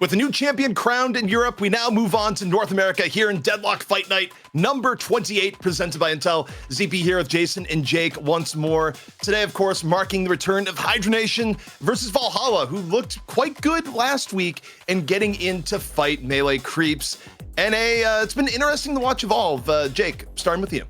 With a new champion crowned in Europe, we now move on to North America here in Deadlock Fight Night, number 28, presented by Intel. ZP here with Jason and Jake once more. Today, of course, marking the return of Hydra Nation versus Valhalla, who looked quite good last week and getting in to fight melee creeps. And it's been interesting to watch evolve. Jake, starting with you.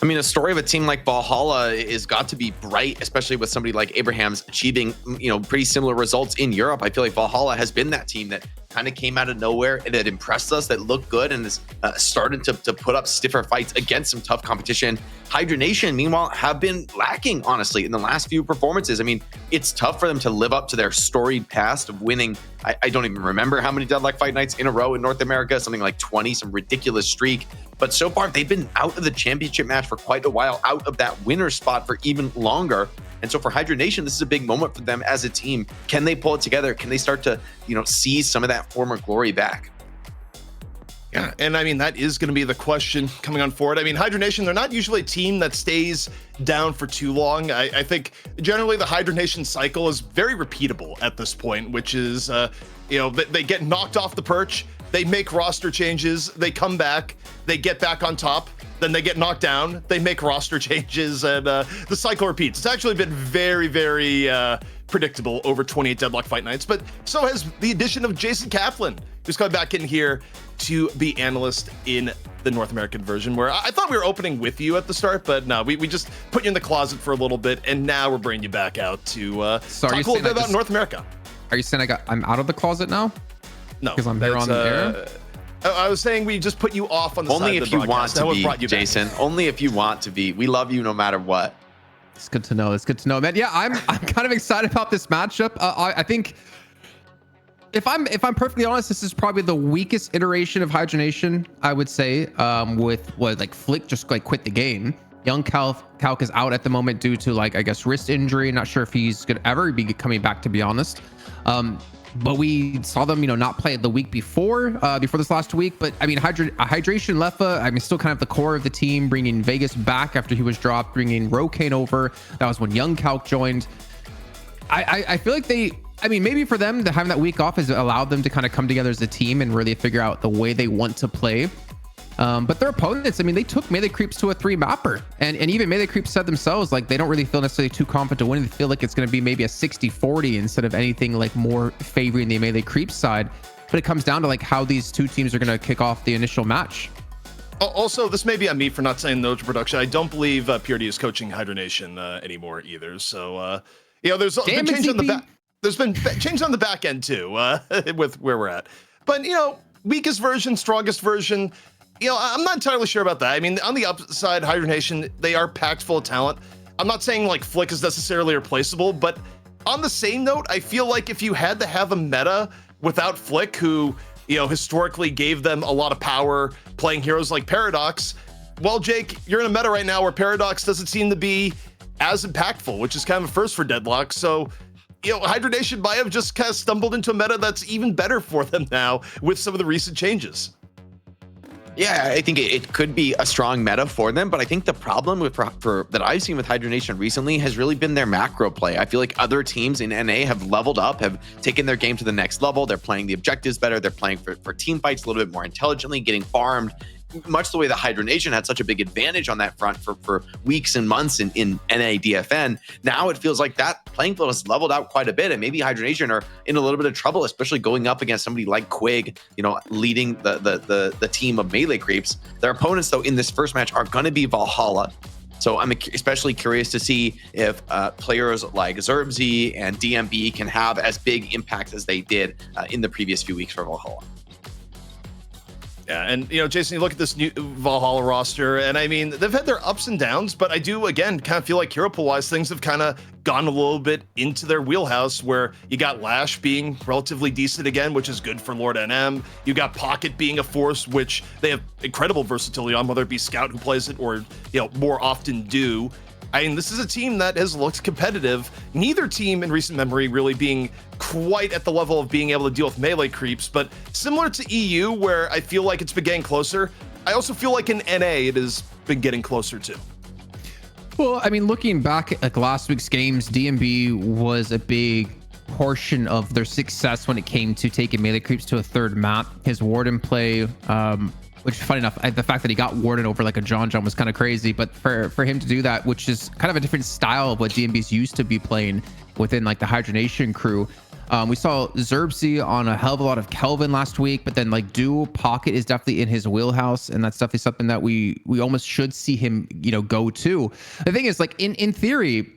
I mean, a story of a team like Valhalla is got to be bright, especially with somebody like Abraham's achieving, pretty similar results in Europe. I feel like Valhalla has been that team that kind of came out of nowhere, that impressed us, that looked good, and is starting to put up stiffer fights against some tough competition. Hydra Nation, meanwhile, have been lacking, honestly, in the last few performances. I mean, it's tough for them to live up to their storied past of winning. I don't even remember how many Deadlock Fight Nights in a row in North America, something like 20, some ridiculous streak. But so far, they've been out of the championship match for quite a while, out of that winner spot for even longer. And so for Hydra Nation, this is a big moment for them as a team. Can they pull it together? Can they start to, seize some of that former glory back? Yeah, and I mean, that is going to be the question coming on forward. I mean, Hydra Nation, they're not usually a team that stays down for too long. I think generally the Hydra Nation cycle is very repeatable at this point, which is, they get knocked off the perch, they make roster changes, they come back, they get back on top, then they get knocked down, they make roster changes, and the cycle repeats. It's actually been very, very predictable over 28 Deadlock Fight Nights, but so has the addition of Jason Kaplan, who's coming back in here to be analyst in the North American version, where I thought we were opening with you at the start, but no, we just put you in the closet for a little bit, and now we're bringing you back out to talk a little bit about North America. Are you saying I'm out of the closet now? No, because I'm here on the air. I was saying we just put you off on the only side if of the you want broadcast. to be, Jason. Only if you want to be. We love you no matter what. It's good to know. It's good to know, man. Yeah, I'm kind of excited about this matchup. I think if I'm perfectly honest, this is probably the weakest iteration of Hydra Nation, I would say. With what like Flick just quit the game. Young Calc is out at the moment due to I guess wrist injury. Not sure if he's gonna ever be coming back, to be honest. But we saw them, not play the week before this last week. But I mean, Hydration Leffa, I mean, still kind of the core of the team, bringing Vegas back after he was dropped, bringing Rokane over. That was when Young Calc joined. I feel like maybe for them, having that week off has allowed them to kind of come together as a team and really figure out the way they want to play. But their opponents, I mean, they took melee creeps to a 3-mapper, and even melee creeps said themselves, they don't really feel necessarily too confident to win. They feel like it's going to be maybe a 60-40 instead of anything more favoring the melee creep side. But it comes down to how these two teams are going to kick off the initial match. Also, this may be on me for not saying no to production. I don't believe Purity is coaching Hydra Nation anymore either. So, there's been change on the back. There's been change on the back end too, with where we're at. But weakest version, strongest version. I'm not entirely sure about that. I mean, on the upside, Hydra Nation, they are packed full of talent. I'm not saying Flick is necessarily replaceable, but on the same note, I feel like if you had to have a meta without Flick, who, historically gave them a lot of power playing heroes like Paradox, well, Jake, you're in a meta right now where Paradox doesn't seem to be as impactful, which is kind of a first for Deadlock. So, Hydra Nation might have just kind of stumbled into a meta that's even better for them now with some of the recent changes. Yeah, I think it could be a strong meta for them, but I think the problem that I've seen with Hydra Nation recently has really been their macro play. I feel like other teams in NA have leveled up, have taken their game to the next level. They're playing the objectives better. They're playing for team fights a little bit more intelligently, getting farmed, much the way that Hydra Nation had such a big advantage on that front for weeks and months in NA DFN. Now it feels like that playing field has leveled out quite a bit, and maybe Hydra Nation are in a little bit of trouble, especially going up against somebody like Quig, leading the team of melee creeps. Their opponents, though, in this first match are going to be Valhalla. So I'm especially curious to see if players like Zerbzy and DMB can have as big impacts as they did in the previous few weeks for Valhalla. Yeah, and Jason, you look at this new Valhalla roster, and I mean, they've had their ups and downs, but I do, again, kind of feel like hero pool-wise, things have kind of gone a little bit into their wheelhouse, where you got Lash being relatively decent again, which is good for Lord NM. You got Pocket being a force, which they have incredible versatility on, whether it be Scout who plays it or, more often do. I mean, this is a team that has looked competitive. Neither team in recent memory really being quite at the level of being able to deal with melee creeps, but similar to EU, where I feel like it's been getting closer, I also feel like in NA it has been getting closer too. Well, I mean, looking back at last week's games, DMB was a big portion of their success when it came to taking melee creeps to a third map. His Warden play, which funny enough, the fact that he got Warden over like a John was kind of crazy, but for him to do that, which is kind of a different style of what DMB's used to be playing within like the Hydra Nation crew. We saw Zerbsy on a hell of a lot of Kelvin last week, but then like dual pocket is definitely in his wheelhouse, and that's definitely something that we almost should see him, go to. The thing is, like in theory,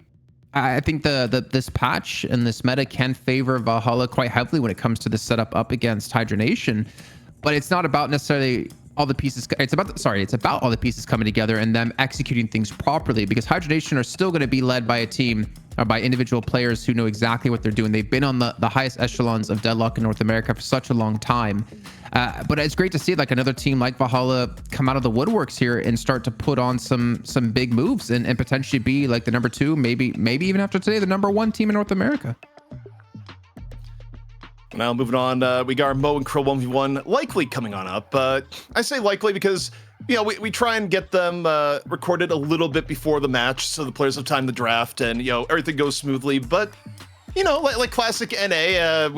I think this patch and this meta can favor Valhalla quite heavily when it comes to the setup up against Hydra Nation, but it's not about necessarily all the pieces. It's about all the pieces coming together and them executing things properly, because Hydra Nation are still going to be led by a team or by individual players who know exactly what they're doing. They've been on the highest echelons of Deadlock in North America for such a long time. But it's great to see like another team like Valhalla come out of the woodworks here and start to put on some big moves and potentially be like the number 2, maybe even after today, the number 1 team in North America. Now moving on, we got our Mo and Krill 1v1 likely coming on up. I say likely because, we try and get them recorded a little bit before the match so the players have time to draft and, everything goes smoothly. But, like classic NA,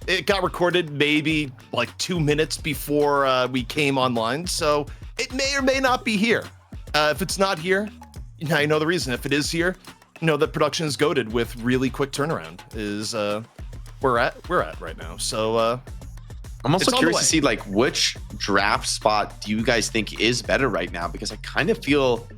it got recorded maybe like 2 minutes before we came online. So it may or may not be here. If it's not here, now you know the reason. If it is here, that production is goated with really quick turnaround is... we're at right now. So I'm also curious to see like which draft spot do you guys think is better right now, because I kind of feel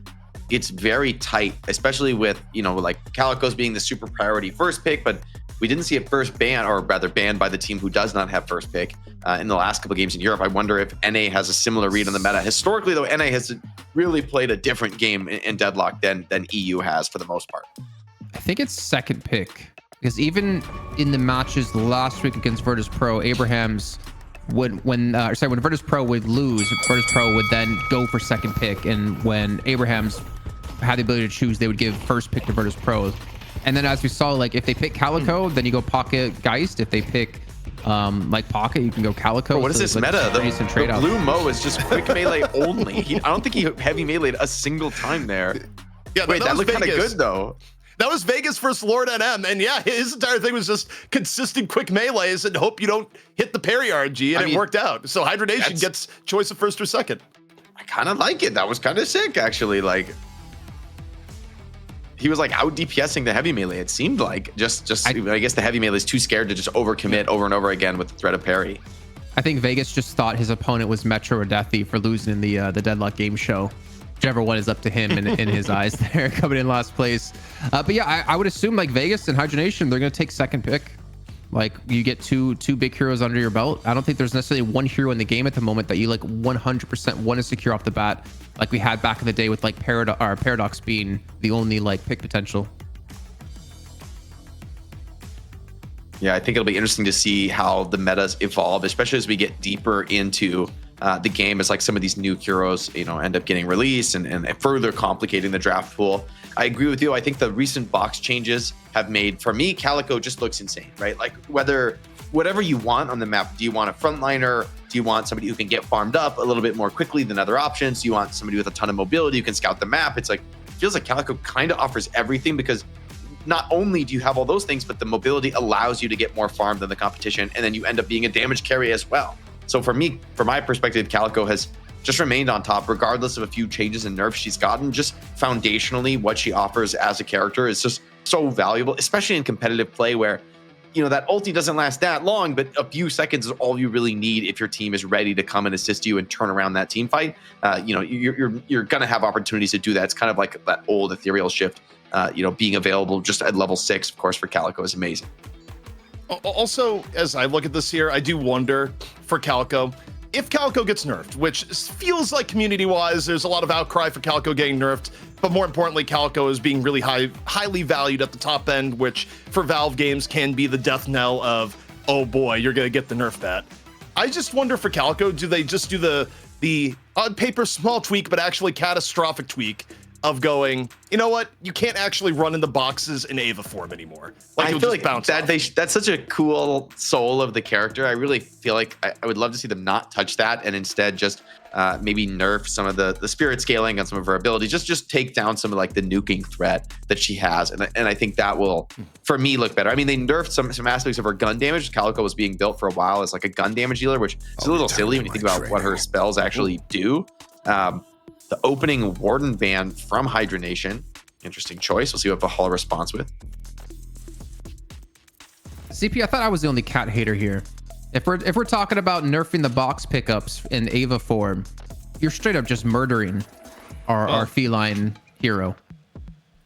it's very tight, especially with like Calico's being the super priority first pick, but we didn't see a first ban, or rather banned by the team who does not have first pick in the last couple of games in Europe. I wonder if NA has a similar read on the meta. Historically though, NA has really played a different game in Deadlock than EU has for the most part. I think it's second pick. Because even in the matches last week against Virtus Pro, Abraham's when Virtus Pro would lose, Virtus Pro would then go for second pick, and when Abraham's had the ability to choose, they would give first pick to Virtus Pro. And then as we saw, like if they pick Calico, then you go Pocket Geist. If they pick like Pocket, you can go Calico. Bro, what is this meta? The blue Mo is just quick melee only. I don't think he heavy meleeed a single time there. Yeah, wait, that looked kind of good though. That was Vegas versus Lord NM, and yeah, his entire thing was just consistent quick melees and hope you don't hit the parry RNG, and it worked out. So Hydra Nation gets choice of first or second. I kind of like it. That was kind of sick, actually. Like, he was like out DPSing the heavy melee. It seemed like I guess the heavy melee is too scared to just overcommit over and over again with the threat of parry. I think Vegas just thought his opponent was Metro or Deathy for losing in the Deadlock game show. Whichever one is up to him in his eyes there, coming in last place. But yeah, I would assume like Vegas and Hydra Nation, they're going to take second pick. Like you get two big heroes under your belt. I don't think there's necessarily one hero in the game at the moment that you like 100% want to secure off the bat, like we had back in the day with like Paradox being the only like pick potential. Yeah, I think it'll be interesting to see how the metas evolve, especially as we get deeper into the game, as like some of these new heroes, end up getting released and further complicating the draft pool. I agree with you. I think the recent box changes have made, for me, Calico just looks insane, right? Like whatever you want on the map, do you want a frontliner? Do you want somebody who can get farmed up a little bit more quickly than other options? Do you want somebody with a ton of mobility who can scout the map? It's like, it feels like Calico kind of offers everything, because not only do you have all those things, but the mobility allows you to get more farm than the competition, and then you end up being a damage carry as well. So for me, from my perspective, Calico has just remained on top, regardless of a few changes and nerfs she's gotten. Just foundationally, what she offers as a character is just so valuable, especially in competitive play where, that ulti doesn't last that long, but a few seconds is all you really need if your team is ready to come and assist you and turn around that team fight. You're going to have opportunities to do that. It's kind of like that old ethereal shift, being available just at level 6, of course, for Calico is amazing. Also, as I look at this here, I do wonder for Calico, if Calico gets nerfed, which feels like community-wise, there's a lot of outcry for Calico getting nerfed, but more importantly, Calico is being really highly valued at the top end, which for Valve games can be the death knell of, oh boy, you're going to get the nerf that. I just wonder for Calico, do they just do the on paper small tweak, but actually catastrophic tweak of going, you know what? You can't actually run in the boxes in Ava form anymore. I feel like that's such a cool soul of the character. I really feel like I would love to see them not touch that and instead just maybe nerf some of the spirit scaling on some of her abilities. Just take down some of like the nuking threat that she has, and I think that will, for me, look better. I mean, they nerfed some aspects of her gun damage. Calico was being built for a while as like a gun damage dealer, which is a little silly when you think about what her spells actually do. The opening Warden ban from Hydra Nation. Interesting choice. We'll see what Valhalla responds with. CP, I thought I was the only cat hater here. If we're talking about nerfing the box pickups in Ava form, you're straight up just murdering our feline hero.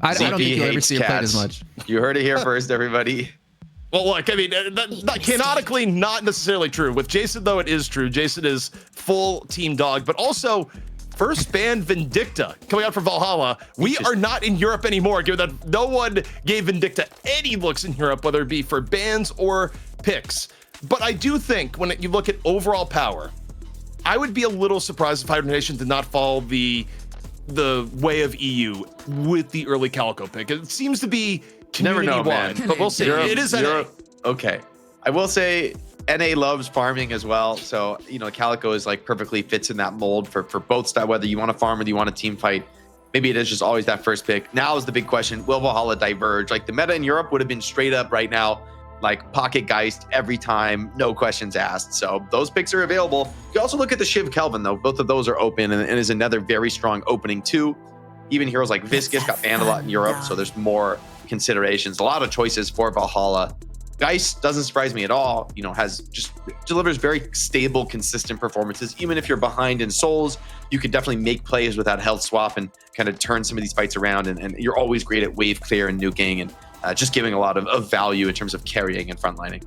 I don't think you'll ever see her played as much. You heard it here first, everybody. Well, look, I mean, that canonically not necessarily true. With Jason, though, it is true. Jason is full team dog, but also first ban Vindicta coming out for Valhalla. We are not in Europe anymore, given that no one gave Vindicta any looks in Europe, whether it be for bans or picks. But I do think when you look at overall power, I would be a little surprised if Hydra Nation did not follow the way of EU with the early Calico pick. It seems to be community-wide, but we'll see. It is NA. Okay. I will say NA loves farming as well. So, Calico is like perfectly fits in that mold for both styles, whether you want to farm or you want a team fight. Maybe it is just always that first pick. Now is the big question. Will Valhalla diverge? Like the meta in Europe would have been straight up right now, like Pocket Geist every time, no questions asked. So those picks are available. You can also look at the Shiv Kelvin though. Both of those are open and is another very strong opening too. Even heroes like Viscus got banned a lot in Europe. So there's more considerations, a lot of choices for Valhalla. Geist doesn't surprise me at all. Delivers very stable, consistent performances. Even if you're behind in souls, you can definitely make plays with that health swap and kind of turn some of these fights around. And you're always great at wave clear and nuking and just giving a lot of value in terms of carrying and frontlining.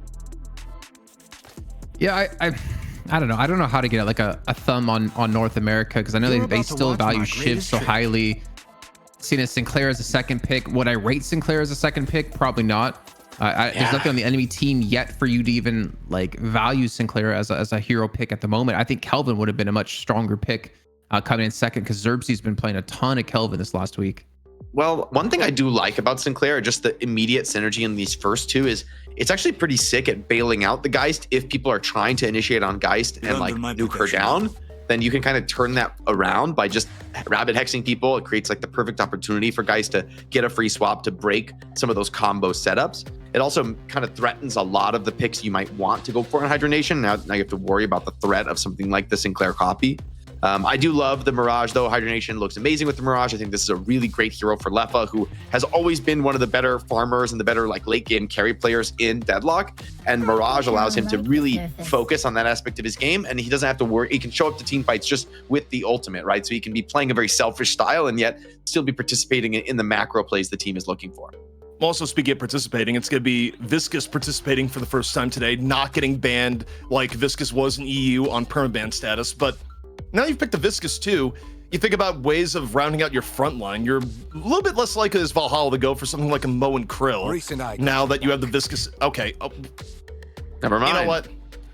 Yeah, I don't know. I don't know how to get like a thumb on North America, because I know they still value Shiv so highly. Seen as Sinclair as a second pick. Would I rate Sinclair as a second pick? Probably not. There's nothing on the enemy team yet for you to even like value Sinclair as a hero pick at the moment. I think Kelvin would have been a much stronger pick coming in second, because Xerxes been playing a ton of Kelvin this last week. Well, one thing I do like about Sinclair, just the immediate synergy in these first two, is it's actually pretty sick at bailing out the Geist. If people are trying to initiate on Geist and like nuke her down, then you can kind of turn that around by just rabbit hexing people. It creates like the perfect opportunity for Geist to get a free swap to break some of those combo setups. It also kind of threatens a lot of the picks you might want to go for in Hydra Nation. Now you have to worry about the threat of something like the Sinclair copy. I do love the Mirage, though. Hydra Nation looks amazing with the Mirage. I think this is a really great hero for Leffa, who has always been one of the better farmers and the better like late game carry players in Deadlock. And Mirage allows him to really focus on that aspect of his game, and he doesn't have to worry. He can show up to team fights just with the ultimate, right? So he can be playing a very selfish style and yet still be participating in the macro plays the team is looking for. Also, speaking of participating, it's going to be Viscus participating for the first time today, not getting banned like Viscus was in EU on permaban status. But now you've picked a Viscus too. You think about ways of rounding out your front line. You're a little bit less likely as Valhalla to go for something like a Mo and Krill. Now that you have the Viscus. Okay. Oh, never mind. You know what?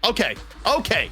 Okay. I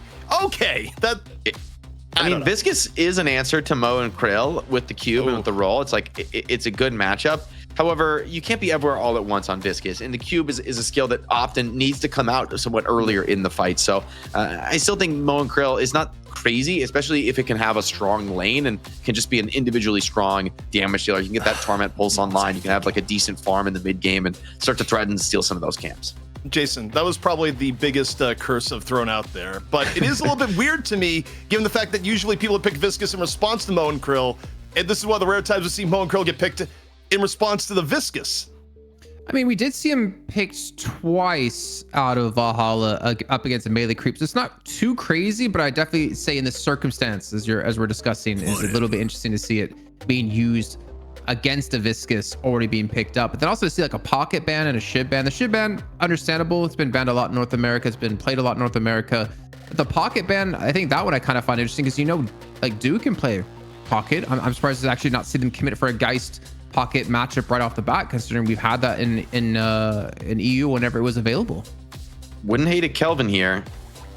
mean, Viscus is an answer to Mo and Krill with the cube and with the roll. It's like, it's a good matchup. However, you can't be everywhere all at once on Viscus, and the cube is a skill that often needs to come out somewhat earlier in the fight. So I still think Mo and Krill is not crazy, especially if it can have a strong lane and can just be an individually strong damage dealer. You can get that Torment Pulse online. You can have like a decent farm in the mid game and start to threaten and steal some of those camps. Jason, that was probably the biggest curse I've thrown out there, but it is a little bit weird to me, given the fact that usually people pick Viscus in response to Mo and Krill, and this is one of the rare times we see Mo and Krill get picked in response to the Viscus. I mean, we did see him picked twice out of Valhalla up against the melee creeps. It's not too crazy, but I definitely say in this circumstance, as we're discussing, is a little bit interesting to see it being used against a Viscus already being picked up. But then also to see like a pocket ban and a Shiv ban. The Shiv ban, understandable. It's been banned a lot in North America. It's been played a lot in North America. But the pocket ban, I think that one I kind of find interesting, because like Duke can play pocket. I'm surprised to actually not see them commit for a Geist pocket matchup right off the bat, considering we've had that in EU whenever it was available. Wouldn't hate a Kelvin here.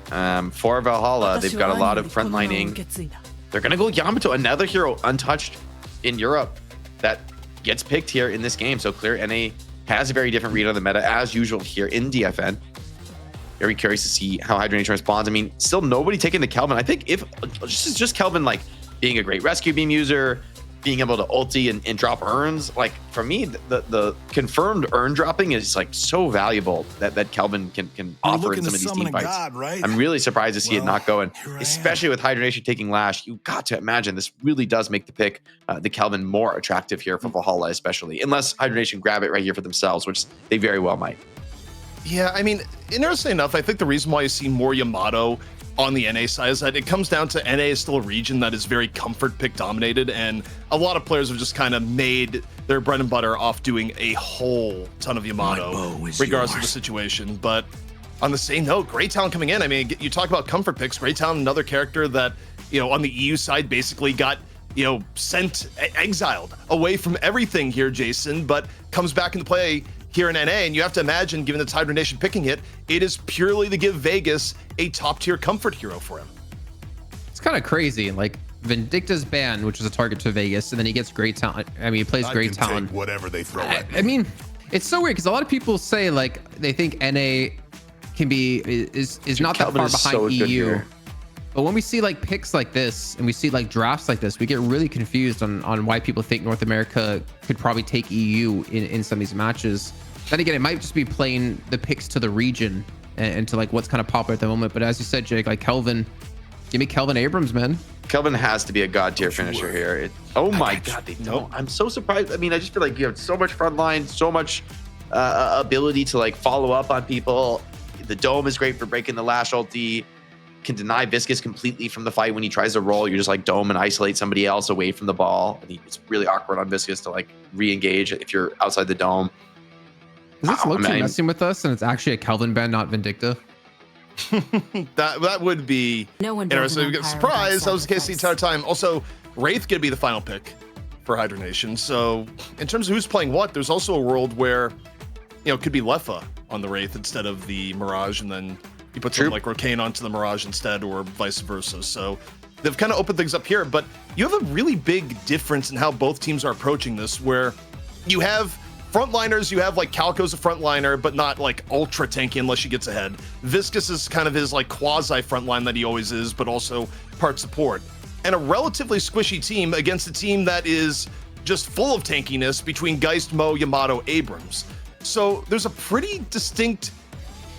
For Valhalla, they've got a lot of frontlining. They're gonna go Yamato, another hero untouched in Europe that gets picked here in this game. So clear NA has a very different read on the meta as usual here in DFN. Very curious to see how Hydra Nation responds. I mean, still nobody taking the Kelvin. I think if just Kelvin like being a great rescue beam user, being able to ulti and drop urns, like for me, the confirmed urn dropping is like so valuable that Kelvin can offer in some of these team fights. God, right? I'm really surprised to see it not going, especially with Hydra Nation taking Lash. You got to imagine this really does make the pick, the Kelvin, more attractive here for Valhalla, especially unless Hydra Nation grab it right here for themselves, which they very well might. Yeah, I mean, interestingly enough, I think the reason why you see more Yamato on the NA side is that it comes down to NA is still a region that is very comfort pick dominated, and a lot of players have just kind of made their bread and butter off doing a whole ton of Yamato, regardless of the situation. But on the same note, Great Talon coming in. I mean, you talk about comfort picks. Great Talon, another character that, you know, on the EU side basically got, you know, exiled away from everything here, Jason, but comes back into play here in NA, and you have to imagine, given the Hydra Nation picking it is purely to give Vegas a top-tier comfort hero for him. It's kind of crazy. Like, Vindicta's banned, which is a target to Vegas, and then he gets Great Talon. I mean, he plays Great Talon. Whatever they throw at me. I mean, it's so weird because a lot of people say like they think NA can be is not that far behind EU. But when we see like picks like this and we see like drafts like this, we get really confused on why people think North America could probably take EU in some of these matches. Then again, it might just be playing the picks to the region and to like what's kind of popular at the moment. But as you said, Jake, like Kelvin, give me Kelvin Abrams, man. Kelvin has to be a god tier finisher here. Oh my God, they don't. I'm so surprised. I mean, I just feel like you have so much front line, so much ability to like follow up on people. The dome is great for breaking the Lash ulti. Can deny Viscous completely from the fight when he tries to roll. You're just like dome and isolate somebody else away from the ball. And it's really awkward on Viscous to like re-engage if you're outside the dome. Is this low-key messing with us and it's actually a Kelvin ban, not Vindicta? that would be interesting. We get surprised. That was the case the entire time. Also, Wraith gonna be the final pick for Hydra Nation. So in terms of who's playing what, there's also a world where, you know, it could be Lefa on the Wraith instead of the Mirage, and then you put something like Rocane onto the Mirage instead, or vice versa. So they've kind of opened things up here, but you have a really big difference in how both teams are approaching this, where you have frontliners, you have like Calco's a frontliner, but not like ultra tanky unless she gets ahead. Viscous is kind of his like quasi frontline that he always is, but also part support. And a relatively squishy team against a team that is just full of tankiness between Geist, Mo, Yamato, Abrams. So there's a pretty distinct,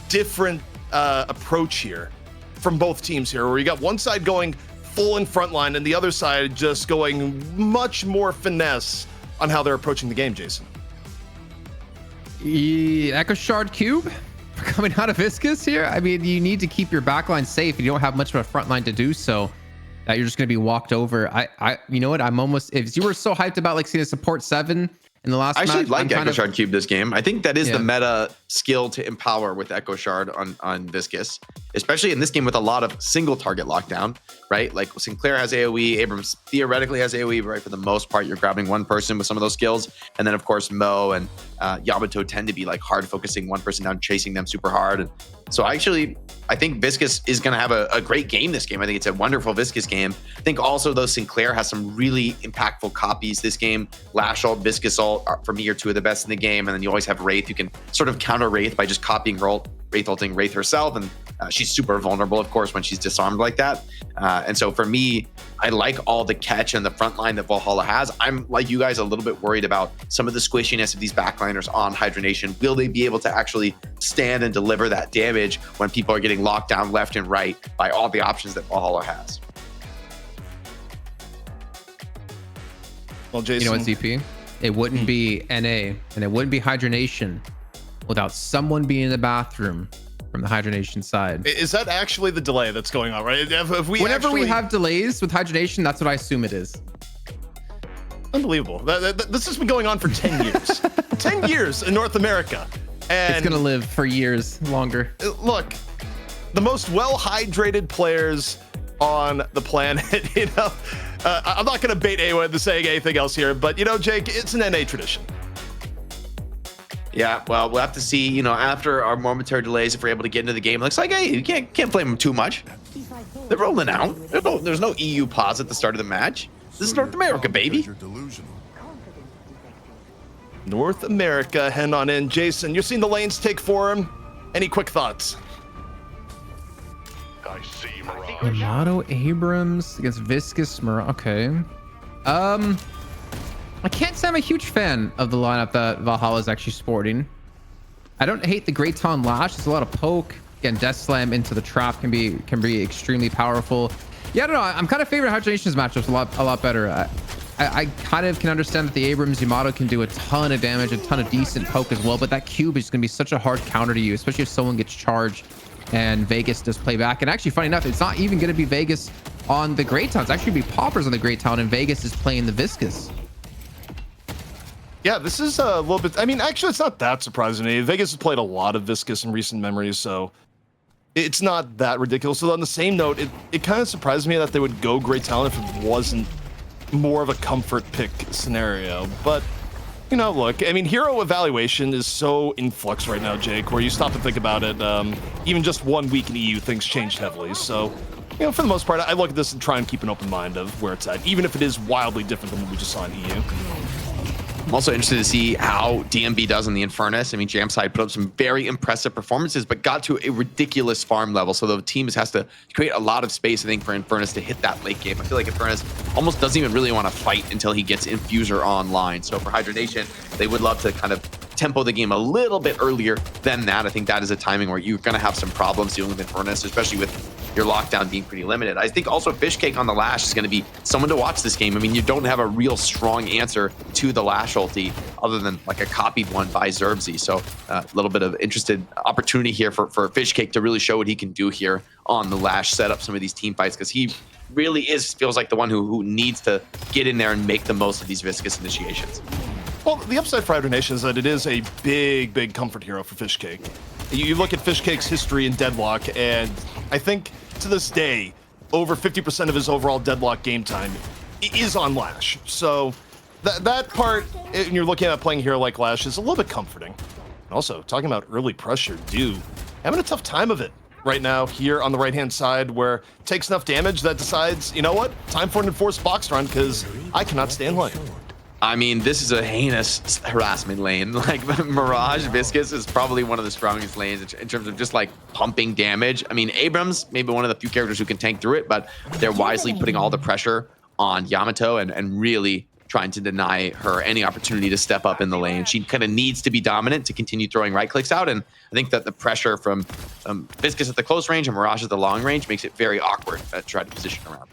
different approach here from both teams here, where you got one side going full in frontline and the other side just going much more finesse on how they're approaching the game, Jason. Echo Shard Cube coming out of Viscous here. I mean, you need to keep your backline safe and you don't have much of a front line to do so, that you're just going to be walked over. You know what? I'm almost, if you were so hyped about like seeing a support 7 in the last match. I actually like Echo Shard Cube this game. I think that is the meta skill to empower with Echo Shard on Viscous, especially in this game with a lot of single target lockdown, right? Like Sinclair has AoE, Abrams theoretically has AoE, but right, for the most part, you're grabbing one person with some of those skills. And then of course, Mo and Yamato tend to be like hard focusing one person down, chasing them super hard. And so I think Viscous is going to have a great game this game. I think it's a wonderful Viscous game. I think also though Sinclair has some really impactful copies this game. Lash ult, Viscous ult for me are two of the best in the game. And then you always have Wraith who can sort of counter Wraith by just copying her ult, Wraith ulting Wraith herself. And she's super vulnerable, of course, when she's disarmed like that. And so for me, I like all the catch and the front line that Valhalla has. I'm like you guys a little bit worried about some of the squishiness of these backliners on Hydra Nation. Will they be able to actually stand and deliver that damage when people are getting locked down left and right by all the options that Valhalla has? Well, Jason, you know what, ZP? It wouldn't be NA and it wouldn't be Hydra Nation without someone being in the bathroom from the Hydra Nation side. Is that actually the delay that's going on, right? Whenever we have delays with Hydra Nation, that's what I assume it is. Unbelievable. This has been going on for 10 years. 10 years in North America. And it's going to live for years longer. Look, the most well-hydrated players on the planet, you know, I'm not going to bait anyone into saying anything else here, but, you know, Jake, it's an NA tradition. Yeah, well, we'll have to see, you know, after our momentary delays, if we're able to get into the game. It looks like, hey, you can't blame them too much. They're rolling out. There's no EU pause at the start of the match. This is North America, baby. North America, head on in. Jason, you're seeing the lanes take for him. Any quick thoughts? I see Mirage. Yamato Abrams against Viscous Mirage. Okay. I can't say I'm a huge fan of the lineup that Valhalla is actually sporting. I don't hate the Great Talon Lash. There's a lot of poke. Again, Death Slam into the trap can be extremely powerful. Yeah, I don't know. I'm kind of favoring Hydra Nation's matchups a lot better. I kind of can understand that the Abrams Yamato can do a ton of damage, a ton of decent poke as well, but that cube is going to be such a hard counter to you, especially if someone gets charged and Vegas does play back. And actually, funny enough, it's not even going to be Vegas on the Great Talon. It's actually be Poppers on the Great Talon, and Vegas is playing the Viscous. Yeah, this is a little bit... I mean, actually, it's not that surprising to me. Vegas has played a lot of Viscous in recent memories, so it's not that ridiculous. So on the same note, it kind of surprised me that they would go Great Talon if it wasn't more of a comfort pick scenario. But, you know, look, I mean, hero evaluation is so in flux right now, Jake, where you stop and think about it. Even just 1 week in EU, things changed heavily. So, you know, for the most part, I look at this and try and keep an open mind of where it's at, even if it is wildly different than what we just saw in EU. I'm also interested to see how DMB does in the Infernus. I mean, Jamside put up some very impressive performances, but got to a ridiculous farm level. So the team has to create a lot of space, I think, for Infernus to hit that late game. I feel like Infernus almost doesn't even really want to fight until he gets Infuser online. So for Hydra Nation, they would love to kind of tempo the game a little bit earlier than that. I think that is a timing where you're going to have some problems dealing with Infernus, especially with your lockdown being pretty limited. I think also Fishcake on the Lash is going to be someone to watch this game. I mean, you don't have a real strong answer to the Lash ulti other than like a copied one by Zerbzy. So a little bit of interested opportunity here for Fishcake to really show what he can do here on the Lash, set up some of these team fights, because he really feels like the one who needs to get in there and make the most of these Viscous initiations. Well, the upside for Hydra Nation is that it is a big comfort hero for Fishcake. You look at Fishcake's history in Deadlock, and I think to this day, over 50% of his overall Deadlock game time is on Lash. So that part, when you're looking at playing a hero like Lash, is a little bit comforting. And also, talking about early pressure, having a tough time of it right now here on the right-hand side, where it takes enough damage that decides, you know what, time for an enforced box run, because I cannot stand lane. I mean, this is a heinous harassment lane. Like, Mirage Viscous is probably one of the strongest lanes in terms of just like pumping damage. I mean, Abrams, maybe one of the few characters who can tank through it, but they're wisely putting all the pressure on Yamato and really trying to deny her any opportunity to step up in the lane. She kind of needs to be dominant to continue throwing right clicks out. And I think that the pressure from Viscous at the close range and Mirage at the long range makes it very awkward to try to position around.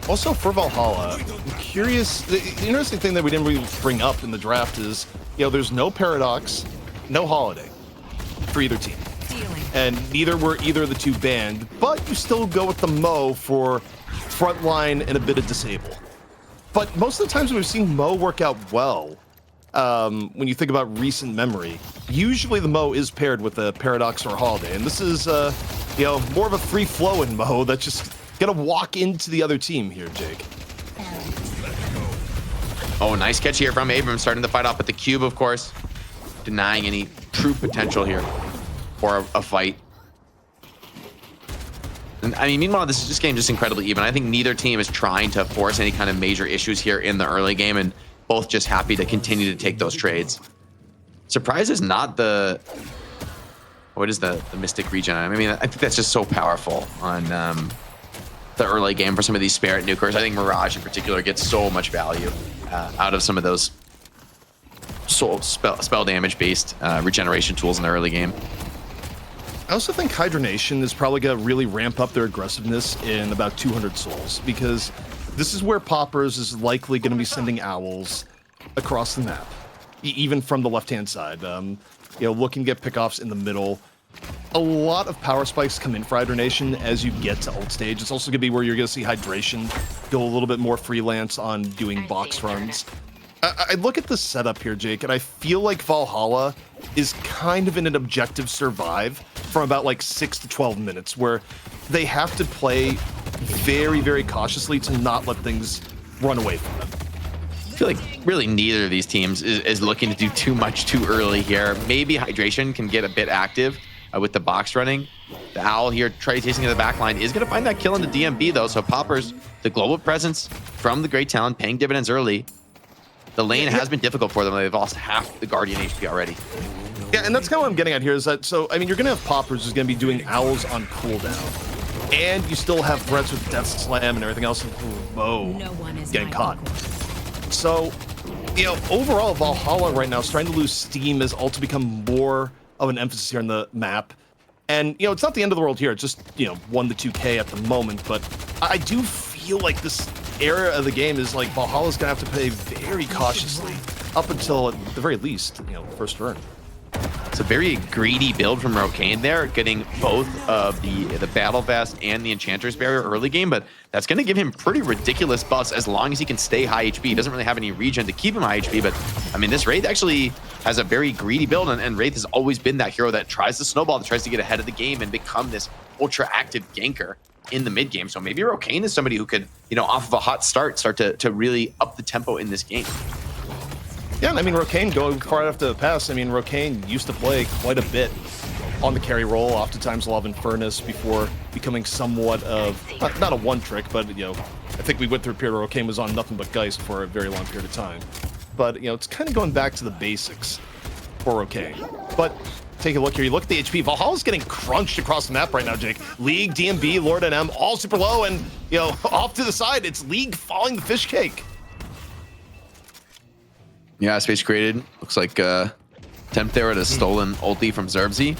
Also, for Valhalla, I'm curious, the interesting thing that we didn't really bring up in the draft is, you know, there's no Paradox, no Holiday for either team. And neither were either of the two banned, but you still go with the Mo for frontline and a bit of disable. But most of the times we've seen Mo work out well, when you think about recent memory, usually the Mo is paired with a Paradox or a Holiday. And this is, you know, more of a free-flowing Mo that's just gonna walk into the other team here, Jake. Oh, nice catch here from Abrams, starting the fight off with the cube, of course, denying any true potential here for a fight. And I mean, meanwhile, this game just incredibly even. I think neither team is trying to force any kind of major issues here in the early game, and both just happy to continue to take those trades. Surprise is not the... What is the Mystic Regen? I mean, I think that's just so powerful on the early game for some of these Spirit nukers. I think Mirage in particular gets so much value out of some of those spell damage based regeneration tools in the early game. I also think Hydra Nation is probably going to really ramp up their aggressiveness in about 200 souls, because this is where Poppers is likely going to be sending owls across the map, even from the left-hand side. You know, looking to get pickoffs in the middle. A lot of power spikes come in for Hydra Nation as you get to ult stage. It's also going to be where you're going to see Hydration go a little bit more freelance on doing box runs. I look at the setup here, Jake, and I feel like Valhalla is kind of in an objective survive from about like 6 to 12 minutes, where they have to play very cautiously to not let things run away from them. I feel like really neither of these teams is looking to do too much too early here. Maybe Hydration can get a bit active with the box running. The Owl here, chasing in the back line, is going to find that kill in the DMB, though. So Poppers, the global presence from the Great Talon, paying dividends early. The lane has been difficult for them. They've lost half the Guardian HP already. Yeah, and that's kind of what I'm getting at here is that, so, I mean, you're going to have Poppers who's going to be doing Owls on cooldown. And you still have threats with Death Slam and everything else. Whoa, getting caught. So, you know, overall, Valhalla right now is starting to lose steam as also become more of an emphasis here on the map. And, you know, it's not the end of the world here. It's just, you know, 1 to 2K at the moment. But I do feel like this era of the game is like Valhalla's going to have to play very cautiously up until, at the very least, you know, first turn. It's a very greedy build from Rokane there, getting both of the Battle Vest and the Enchanter's Barrier early game, but that's going to give him pretty ridiculous buffs as long as he can stay high HP. He doesn't really have any regen to keep him high HP, but I mean, this Wraith actually has a very greedy build, and Wraith has always been that hero that tries to snowball, that tries to get ahead of the game and become this ultra-active ganker in the mid game. So maybe Rokane is somebody who could, you know, off of a hot start to really up the tempo in this game. Yeah, I mean, Rokane going far after the pass. I mean, Rokane used to play quite a bit on the carry role, oftentimes a lot of Infernus before becoming somewhat of, not a one trick, but, you know, I think we went through a period where Rokane was on nothing but Geist for a very long period of time. But, you know, it's kind of going back to the basics for Rokane. But take a look here. You look at the HP. Valhalla's getting crunched across the map right now, Jake. League, DMB, Lord NM, all super low, and, you know, off to the side, it's League falling the fish cake. Yeah, space created. Looks like Temp there had a stolen ulti from Zerbzi.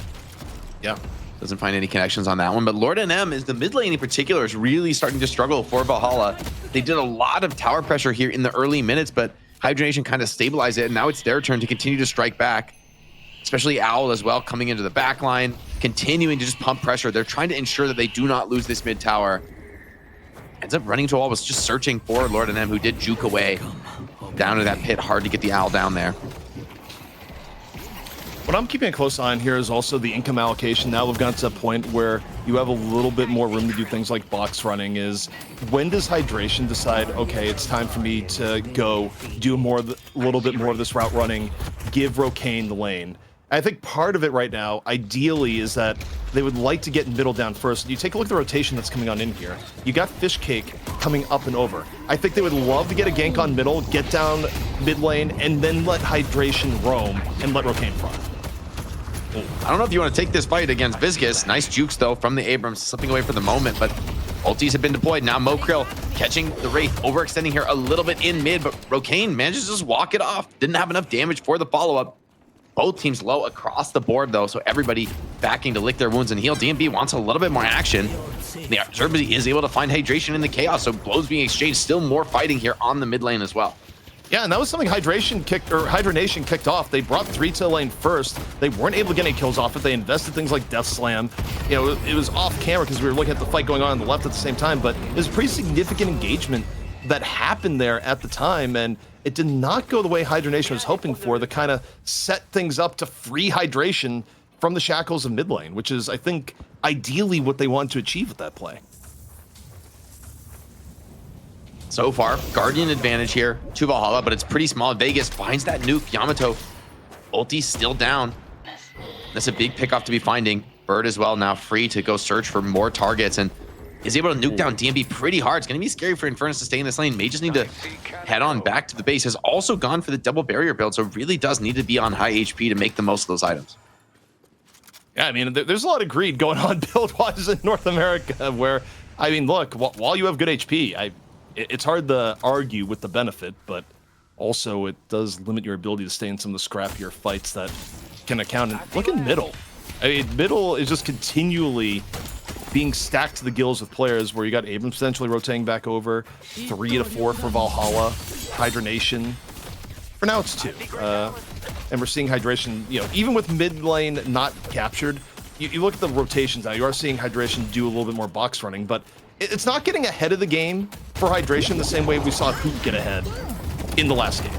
Yeah. Doesn't find any connections on that one. But Lord NM is the mid lane in particular is really starting to struggle for Valhalla. They did a lot of tower pressure here in the early minutes, but Hydra Nation kind of stabilized it, and now it's their turn to continue to strike back. Especially Owl as well, coming into the back line, continuing to just pump pressure. They're trying to ensure that they do not lose this mid tower. Ends up running to a wall, was just searching for Lord NM, who did juke away down to that pit. Hard to get the Owl down there. What I'm keeping a close eye on here is also the income allocation. Now we've got to a point where you have a little bit more room to do things like box running. Is when does Hydration decide, okay, it's time for me to go do a little bit more of this route running, give Rokane the lane? I think part of it right now, ideally, is that they would like to get middle down first. You take a look at the rotation that's coming on in here. You got Fish Cake coming up and over. I think they would love to get a gank on middle, get down mid lane, and then let Hydration roam and let Rokane front. I don't know if you want to take this fight against Viscous. Nice jukes, though, from the Abrams, slipping away for the moment, but ultis have been deployed. Now Mo Krill catching the Wraith, overextending here a little bit in mid, but Rokane manages to just walk it off. Didn't have enough damage for the follow-up. Both teams low across the board, though, so everybody backing to lick their wounds and heal. DMB wants a little bit more action. The Zerbzi is able to find Hydration in the chaos, so blows being exchanged. Still more fighting here on the mid lane as well. Yeah, and that was something Hydra Nation kicked off. They brought 3 to the lane first. They weren't able to get any kills off it. They invested things like Death Slam. You know, it was off camera because we were looking at the fight going on the left at the same time, but it was pretty significant engagement that happened there at the time, and it did not go the way Hydra Nation was hoping for, to kind of set things up to free Hydration from the shackles of mid lane, which is, I think, ideally what they want to achieve with that play. So far, Guardian advantage here to Valhalla, but it's pretty small. Vegas finds that nuke. Yamato, ulti still down. That's a big pickoff to be finding. Bird as well, now free to go search for more targets, and is able to nuke down DMB pretty hard. It's going to be scary for Infernus to stay in this lane. May just need to head on back to the base. Has also gone for the double barrier build, so really does need to be on high HP to make the most of those items. Yeah, I mean, there's a lot of greed going on build-wise in North America where, I mean, look, while you have good HP, it's hard to argue with the benefit, but also it does limit your ability to stay in some of the scrappier fights that can account. And look at middle. I mean, middle is just continually being stacked to the gills with players where you got Abrams potentially rotating back over, 3 to 4 for Valhalla, Hydra Nation. For now, it's 2. And we're seeing Hydration, you know, even with mid lane not captured, you look at the rotations now, you are seeing Hydration do a little bit more box running, but it's not getting ahead of the game for Hydration the same way we saw Hoot get ahead in the last game.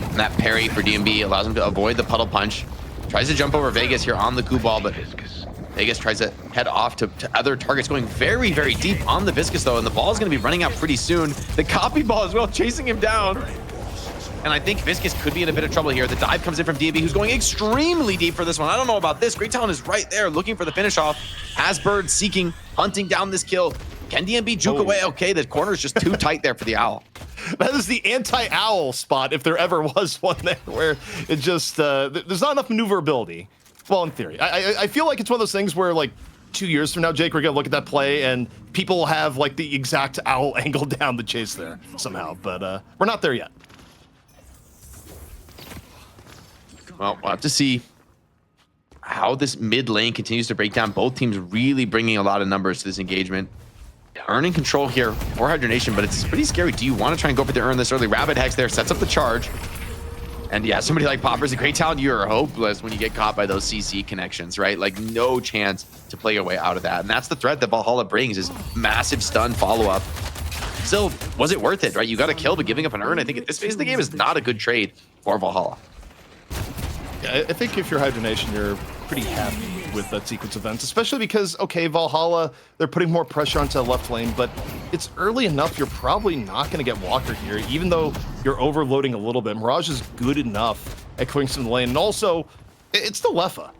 And that parry for DMB allows him to avoid the puddle punch. Tries to jump over Vegas here on the Q ball, but Vegas tries to head off to other targets, going very, very deep on the Viscous, though, and the ball is going to be running out pretty soon. The copy ball as well, chasing him down. And I think Viscus could be in a bit of trouble here. The dive comes in from DB, who's going extremely deep for this one. I don't know about this. Great Talent is right there looking for the finish off. Has Bird seeking, hunting down this kill. Can DMB juke away? Okay, the corner is just too tight there for the Owl. That is the anti-owl spot, if there ever was one there, where it just, there's not enough maneuverability. Well, in theory. I feel like it's one of those things where, like, 2 years from now, Jake, we're going to look at that play, and people have, like, the exact owl angle down the chase there somehow. But we're not there yet. Well, we'll have to see how this mid lane continues to break down. Both teams really bringing a lot of numbers to this engagement. Earning control here for Hydra Nation, but it's pretty scary. Do you want to try and go for the earn this early? Rabbit Hex there sets up the charge. And yeah, somebody like Popper's a great talent. You're hopeless when you get caught by those CC connections, right? Like no chance to play your way out of that. And that's the threat that Valhalla brings, is massive stun follow-up. Still, was it worth it, right? You got a kill, but giving up an earn, I think at this phase of the game is not a good trade for Valhalla. Yeah, I think if you're Hydra Nation, you're pretty happy with that sequence of events, especially because, okay, Valhalla, they're putting more pressure onto the left lane, but it's early enough, you're probably not going to get Walker here, even though you're overloading a little bit. Mirage is good enough at clearing some of the lane, and also, it's the Lefa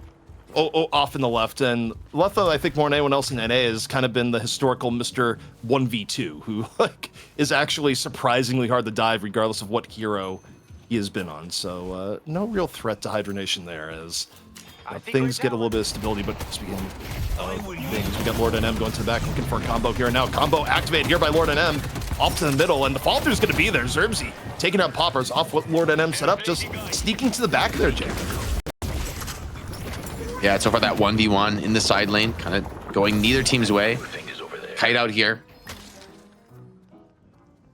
off in the left, and Lefa, I think more than anyone else in NA, has kind of been the historical Mr. 1v2, who like is actually surprisingly hard to dive regardless of what hero he has been on. So no real threat to Hydra Nation there, as things get a little bit of stability. But speaking of things, we got Lord NM going to the back looking for a combo here. And now combo activated here by Lord NM off to the middle, and the fall through is going to be there. Zerbzy taking out Poppers off what Lord NM set up, just sneaking to the back there, Jake. Yeah, so far that 1v1 in the side lane, kind of going neither team's way. Kite out here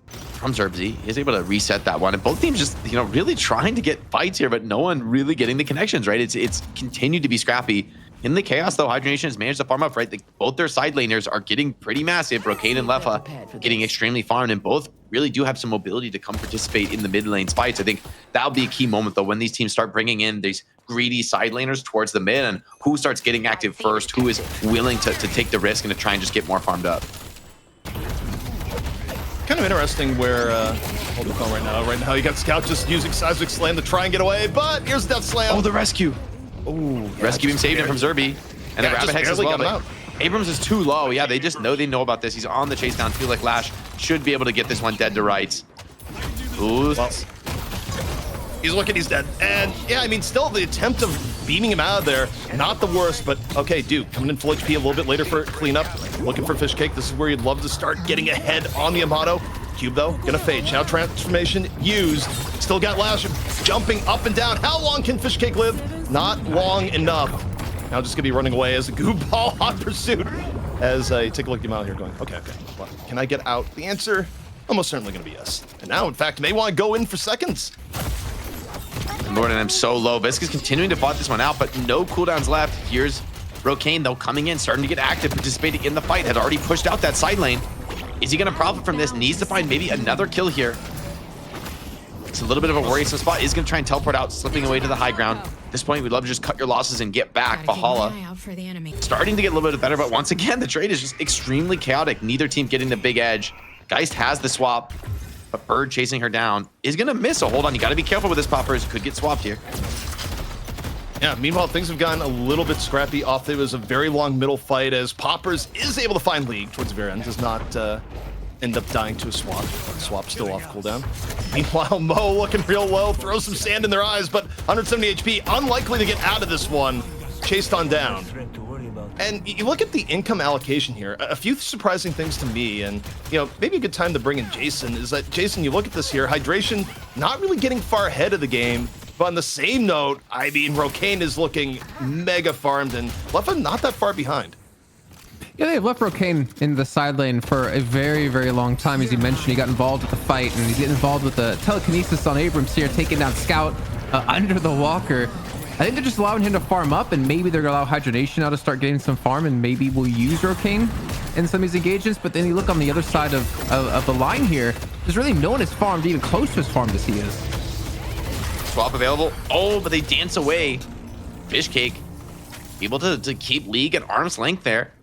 from Zerbzy. He's able to reset that one, and both teams just, you know, really trying to get fights here, but no one really getting the connections, right? It's continued to be scrappy. In the chaos, though, Hydra Nation has managed to farm up, right? Both their side laners are getting pretty massive. Brocade and Lefa getting extremely farmed, and both really do have some mobility to come participate in the mid lane fights. I think that'll be a key moment, though, when these teams start bringing in these greedy side laners towards the mid, and who starts getting active first, who is willing to take the risk and to try and just get more farmed up. Kind of interesting where, hold the phone right now. Right now, you got Scout just using Seismic Slam to try and get away, but here's Death Slam. Oh, the rescue. Oh, yeah, rescue him, saved him from Zerby. And the Rabbit Hex as well. Out. Abrams is too low. Yeah, they just know about this. He's on the chase down. Feel like Lash should be able to get this one dead to rights. Ooh. Well, he's looking, he's dead. And yeah, I mean, still the attempt of beaming him out of there, not the worst, but okay, Duke coming in full HP a little bit later for cleanup, looking for Fish Cake. This is where you'd love to start getting ahead on the Amato. Cube though, gonna fade. Shadow Transformation used. Still got Lash jumping up and down. How long can Fish Cake live? Not long enough. Now just gonna be running away as a goo ball on pursuit. As I take a look at the Amato here going, okay. Well, can I get out? The answer, almost certainly gonna be yes. And now, in fact, may want to go in for seconds. Lord and I'm so low. Viscus continuing to bot this one out, but no cooldowns left. Here's Rocane, though, coming in, starting to get active, participating in the fight. Had already pushed out that side lane. Is he going to profit from this? Needs to find maybe another kill here. It's a little bit of a worrisome spot. Is going to try and teleport out, slipping away to the high ground. At this point, we'd love to just cut your losses and get back. Valhalla starting to get a little bit better, but once again, the trade is just extremely chaotic. Neither team getting the big edge. Geist has the swap, but Bird chasing her down is going to miss. So hold on, you got to be careful with this. Poppers could get swapped here. Yeah, meanwhile, things have gotten a little bit scrappy off. It was a very long middle fight as Poppers is able to find League towards the very end. Does not end up dying to a swap. Swap still off cooldown. Meanwhile, Mo looking real low, throws some sand in their eyes, but 170 HP, unlikely to get out of this one. Chased on down. And you look at the income allocation here, a few surprising things to me, and you know, maybe a good time to bring in Jason is that, Jason, you look at this here, Hydration not really getting far ahead of the game, but on the same note, I mean, Rocane is looking mega farmed, and Lefa not that far behind. Yeah, they've left Rocane in the side lane for a very, very long time. As you mentioned, he got involved with the fight, and he's getting involved with the telekinesis on Abrams here, taking down Scout under the Walker. I think they're just allowing him to farm up, and maybe they're going to allow Hydra Nation now to start getting some farm, and maybe we'll use Rocane in some of these engagements. But then you look on the other side of the line here, there's really no one is farmed even close to as farmed as he is. Swap available. Oh, but they dance away. Fish Cake able to keep League at arm's length there.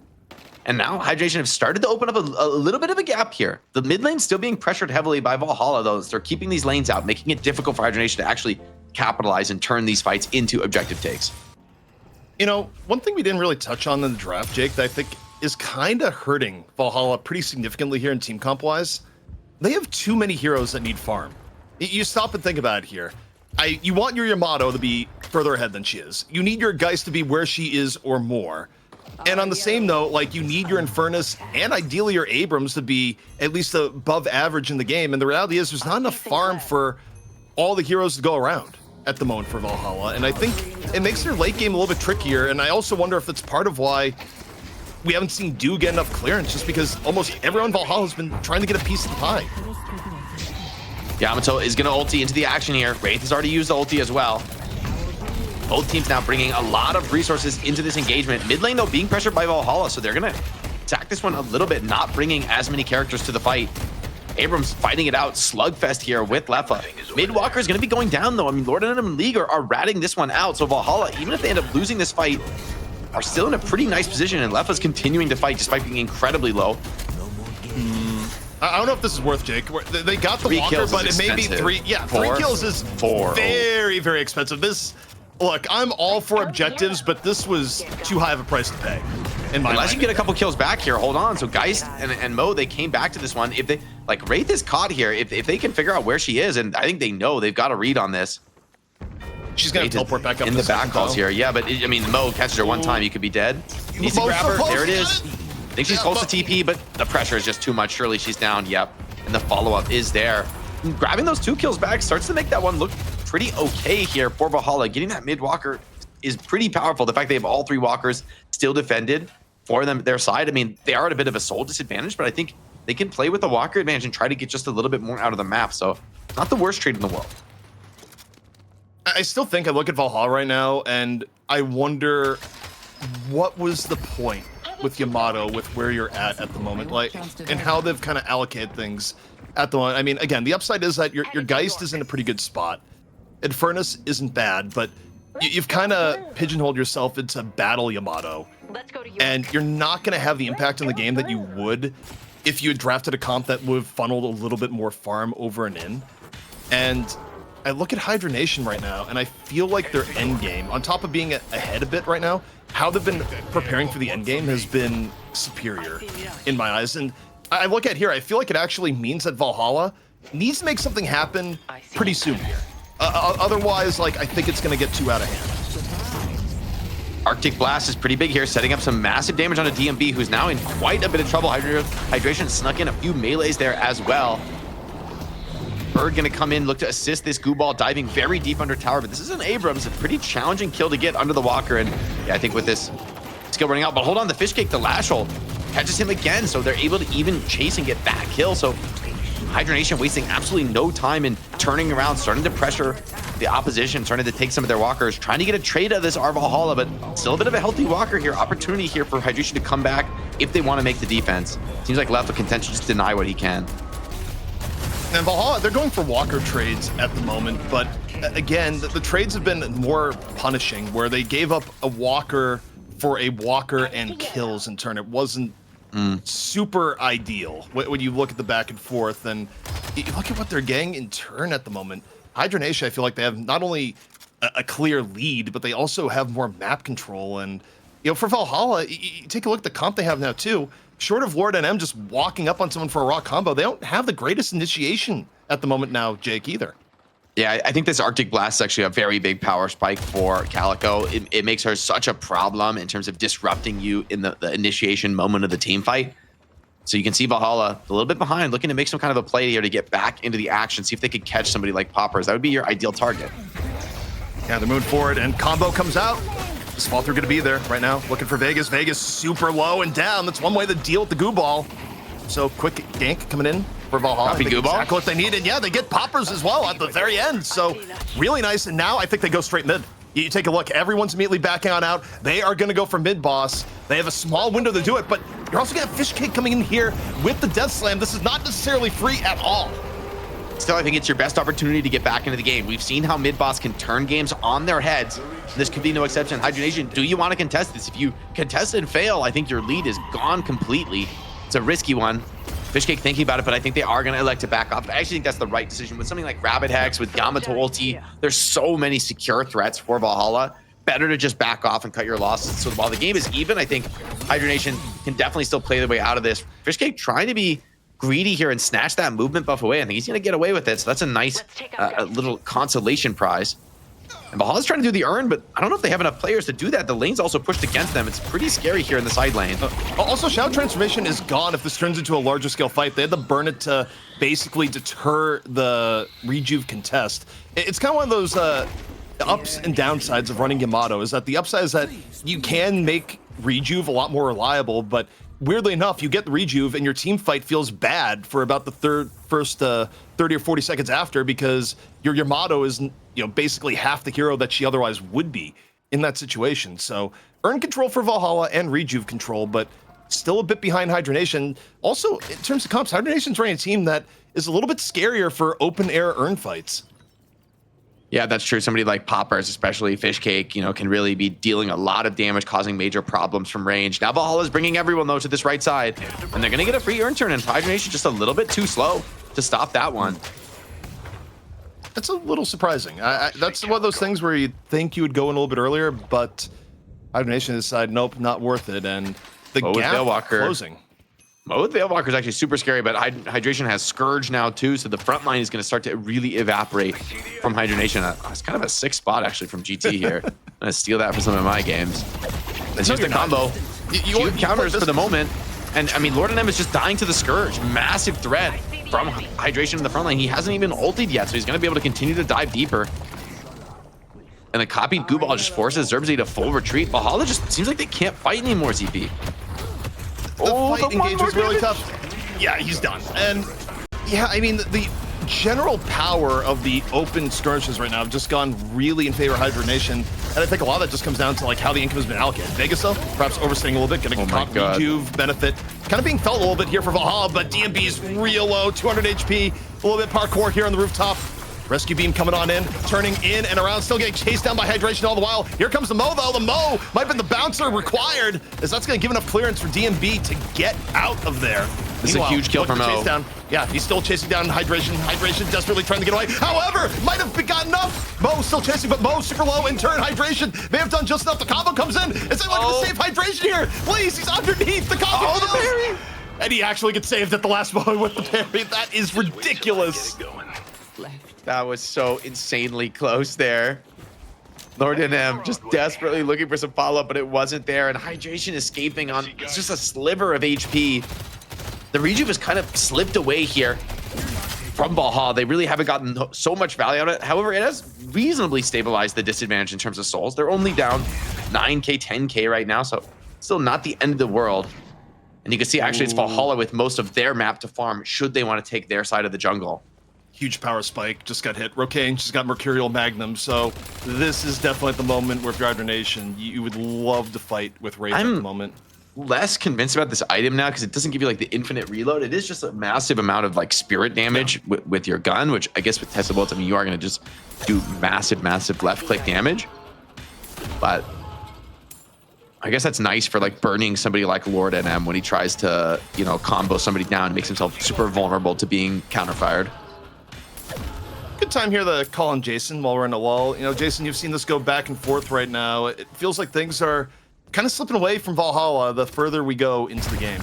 And now Hydra Nation have started to open up a little bit of a gap here. The mid lane still being pressured heavily by Valhalla, though. They're keeping these lanes out, making it difficult for Hydra Nation to actually capitalize and turn these fights into objective takes. You know, one thing we didn't really touch on in the draft, Jake, that I think is kind of hurting Valhalla pretty significantly here in team comp-wise. They have too many heroes that need farm. You stop and think about it here. You want your Yamato to be further ahead than she is. You need your Geist to be where she is or more. And on the same note, like, you need your Infernus and ideally your Abrams to be at least above average in the game. And the reality is there's not enough farm for all the heroes to go around at the moment for Valhalla. And I think it makes their late game a little bit trickier. And I also wonder if it's part of why we haven't seen Do get enough clearance, just because almost everyone in Valhalla has been trying to get a piece of the pie. Yamato is going to ulti into the action here. Wraith has already used the ulti as well. Both teams now bringing a lot of resources into this engagement. Mid lane, though, being pressured by Valhalla, so they're going to attack this one a little bit, not bringing as many characters to the fight. Abrams fighting it out, slugfest here with Leffa. Midwalker is going to be going down, though. I mean, Lord and League are ratting this one out, so Valhalla, even if they end up losing this fight, are still in a pretty nice position, and Leffa's continuing to fight despite being incredibly low. I don't know if this is worth, Jake. They got the Walker, but it may be three. Yeah, 3 kills is very, very expensive. Look, I'm all for objectives, but this was too high of a price to pay. Unless you get a couple kills back here, hold on. So Geist and Mo, they came back to this one. If they, like, Wraith is caught here, if they can figure out where she is, and I think they know they've got a read on this. She's gonna teleport back up in the back calls here. Yeah, but I mean, Mo catches her one time, you could be dead. Needs to grab her. There it is. I think she's close to TP, but the pressure is just too much. Surely she's down. Yep. And the follow-up is there. And grabbing those 2 kills back starts to make that one look pretty okay here for Valhalla. Getting that mid walker is pretty powerful. The fact they have all 3 walkers still defended for their side. I mean, they are at a bit of a soul disadvantage, but I think they can play with the walker advantage and try to get just a little bit more out of the map. So not the worst trade in the world. I still think I look at Valhalla right now and I wonder what was the point with Yamato, with where you're at the moment, like, and how they've kind of allocated things at the moment. I mean, again, the upside is that your Geist is in a pretty good spot. Infernus isn't bad, but you've kind of pigeonholed yourself into battle Yamato, and you're not going to have the impact in the game that you would if you had drafted a comp that would have funneled a little bit more farm over and in. And I look at Hydra Nation right now, and I feel like their end game, on top of being ahead a bit right now, how they've been preparing for the end game has been superior in my eyes. And I look at here, I feel like it actually means that Valhalla needs to make something happen pretty soon here. Otherwise, like, I think it's going to get too out of hand. Arctic Blast is pretty big here, setting up some massive damage on a DMB, who's now in quite a bit of trouble. Hydration snuck in a few melees there as well. Bird gonna come in, look to assist this goo ball, diving very deep under tower, but this is an Abrams, a pretty challenging kill to get under the walker, and yeah, I think with this skill running out, but hold on, the fish cake, the lash hole, catches him again, so they're able to even chase and get that kill. So Hydra Nation wasting absolutely no time in turning around, starting to pressure the opposition, starting to take some of their walkers, trying to get a trade out of this Valhalla, but still a bit of a healthy walker here. Opportunity here for Hydration to come back if they want to make the defense. Seems like Left with contention just deny what he can. And Valhalla, they're going for walker trades at the moment, but again, the trades have been more punishing, where they gave up a walker for a walker and kills in turn. It wasn't super ideal when you look at the back and forth, and you look at what they're getting in turn at the moment. Hydra Nation, I feel like they have not only a clear lead, but they also have more map control. And you know, for Valhalla, you take a look at the comp they have now too. Short of Lord NM just walking up on someone for a raw combo, they don't have the greatest initiation at the moment now, Jake, either. Yeah, I think this Arctic Blast is actually a very big power spike for Calico. It makes her such a problem in terms of disrupting you in the initiation moment of the team fight. So you can see Valhalla a little bit behind, looking to make some kind of a play here to get back into the action, see if they could catch somebody like Poppers. That would be your ideal target. Yeah, they're moving forward, and combo comes out. This fall through going to be there right now, looking for Vegas. Vegas super low and down. That's one way to deal with the goo ball. So quick gank coming in for Valhalla. Copy goo ball. Exactly what they need, and yeah, they get Poppers as well at the very end. So really nice, and now I think they go straight mid. You take a look, everyone's immediately backing on out. They are going to go for mid boss. They have a small window to do it, but you're also going to have Fish Cake coming in here with the Death Slam. This is not necessarily free at all. Still, I think it's your best opportunity to get back into the game. We've seen how mid-boss can turn games on their heads. This could be no exception. Hydra Nation, do you want to contest this? If you contest and fail, I think your lead is gone completely. It's a risky one. Fishcake thinking about it, but I think they are going to elect to back off. I actually think that's the right decision. With something like Rabbit Hex, with Yamato ulti, there's so many secure threats for Valhalla. Better to just back off and cut your losses. So while the game is even, I think Hydra Nation can definitely still play their way out of this. Fishcake trying to be greedy here and snatch that movement buff away. I think he's going to get away with it. So that's a nice little consolation prize. And Valhalla's trying to do the earn, but I don't know if they have enough players to do that. The lane's also pushed against them. It's pretty scary here in the side lane. Also, Shadow Transformation is gone if this turns into a larger scale fight. They had to burn it to basically deter the Rejuve contest. It's kind of one of those ups and downsides of running Yamato, is that the upside is that you can make Rejuve a lot more reliable, but weirdly enough, you get the Rejuve and your team fight feels bad for about the first 30 or 40 seconds after, because your Yamato is basically half the hero that she otherwise would be in that situation. So earn control for Valhalla and Rejuve control, but still a bit behind Hydra Nation. Also, in terms of comps, Hydra Nation's running a team that is a little bit scarier for open air earn fights. Yeah, that's true. Somebody like Poppers, especially Fishcake, can really be dealing a lot of damage, causing major problems from range. Now Valhalla's bringing everyone, though, to this right side, and they're going to get a free earn turn, and Hydra Nation just a little bit too slow to stop that one. That's a little surprising. That's one of those things where you think you would go in a little bit earlier, but Hydra Nation decided, nope, not worth it, and the gap closing. With Veilwalker is actually super scary, but Hydration has Scourge now too, so the front line is going to start to really evaporate from Hydra Nation. It's kind of a sick spot actually from GT here. I'm going to steal that for some of my games. It's just a combo. You counters for the moment, and I mean, Lord and M is just dying to the Scourge. Massive threat from Hydration in the front line. He hasn't even ulted yet, so he's going to be able to continue to dive deeper. And the copied Goo Ball just forces Zerbzi to full retreat. Valhalla just seems like they can't fight anymore, ZP. The fight engage was really tough. Yeah, he's done. And yeah, I mean, the general power of the open skirmishes right now have just gone really in favor of Hydra Nation. And I think a lot of that just comes down to like how the income has been allocated. Vegas, though, perhaps overstaying a little bit, getting a Rejuve benefit. Kind of being felt a little bit here for Valhalla, but DMB's real low, 200 HP, a little bit parkour here on the rooftop. Rescue beam coming on in, turning in and around, still getting chased down by Hydration all the while. Here comes the Mo, though. The Mo might have been the bouncer required, as that's going to give enough clearance for DMB to get out of there. This is a huge kill for Mo. Down. Yeah, he's still chasing down Hydration. Hydration desperately trying to get away. However, might have got enough. Mo still chasing, but Mo super low in turn. Hydration may have done just enough. The combo comes in. Is anyone going to save Hydration here? Please, he's underneath the combo. The parry. And he actually gets saved at the last moment with the parry. That is ridiculous. That was so insanely close there. Lord and M just desperately looking for some follow-up, but it wasn't there. And Hydration escaping on just a sliver of HP. The Rejuve has kind of slipped away here from Valhalla. They really haven't gotten so much value out of it. However, it has reasonably stabilized the disadvantage in terms of souls. They're only down 9k, 10k right now, so still not the end of the world. And you can see actually it's Valhalla with most of their map to farm should they want to take their side of the jungle. Huge power spike, just got hit. Rocane just got Mercurial Magnum, so this is definitely at the moment where if you're Hydra Nation, you would love to fight with Wraith at the moment. Less convinced about this item now because it doesn't give you like the infinite reload. It is just a massive amount of like spirit damage with your gun, which I guess with Tesla Bolts, I mean, you are going to just do massive left click damage. But I guess that's nice for like burning somebody like Lord NM when he tries to, combo somebody down and makes himself super vulnerable to being counterfired. Good time here to call on Jason while we're in a lull. Jason, you've seen this go back and forth right now. It feels like things are kind of slipping away from Valhalla the further we go into the game.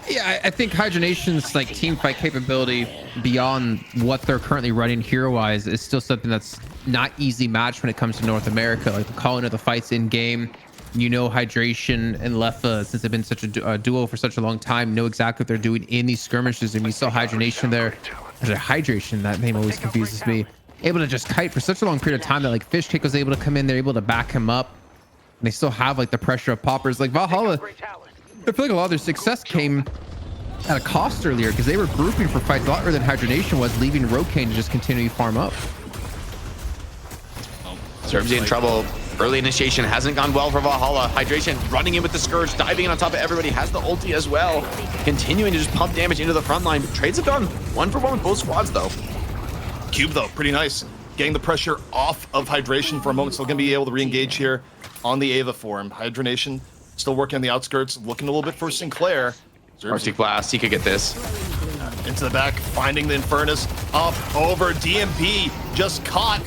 Yeah, I think Hydra Nation's like team fight capability beyond what they're currently running hero-wise is still something that's not easy match when it comes to North America. Like the calling of the fights in game, Hydration and Leffa, since they've been such a duo for such a long time, know exactly what they're doing in these skirmishes. And we saw Hydra Nation there. Hydration, that name always confuses me. Able to just kite for such a long period of time that like Fishcake was able to come in, they're able to back him up. And they still have like the pressure of Poppers. Like Valhalla, I feel like a lot of their success came at a cost earlier because they were grouping for fights a lot earlier than Hydra Nation was, leaving Rocane to just continue to farm up. Zerbzi in trouble. Early initiation hasn't gone well for Valhalla. Hydration running in with the Scourge, diving in on top of everybody, has the ulti as well. Continuing to just pump damage into the front line. Trades have gone 1-for-1 with both squads though. Cube though, pretty nice. Getting the pressure off of Hydration for a moment. Still gonna be able to re-engage here on the Ava for him. Hydra Nation still working on the outskirts, looking a little bit for Sinclair. Arctic Blast, he could get this. Into the back, finding the Infernus up over DMP, just caught.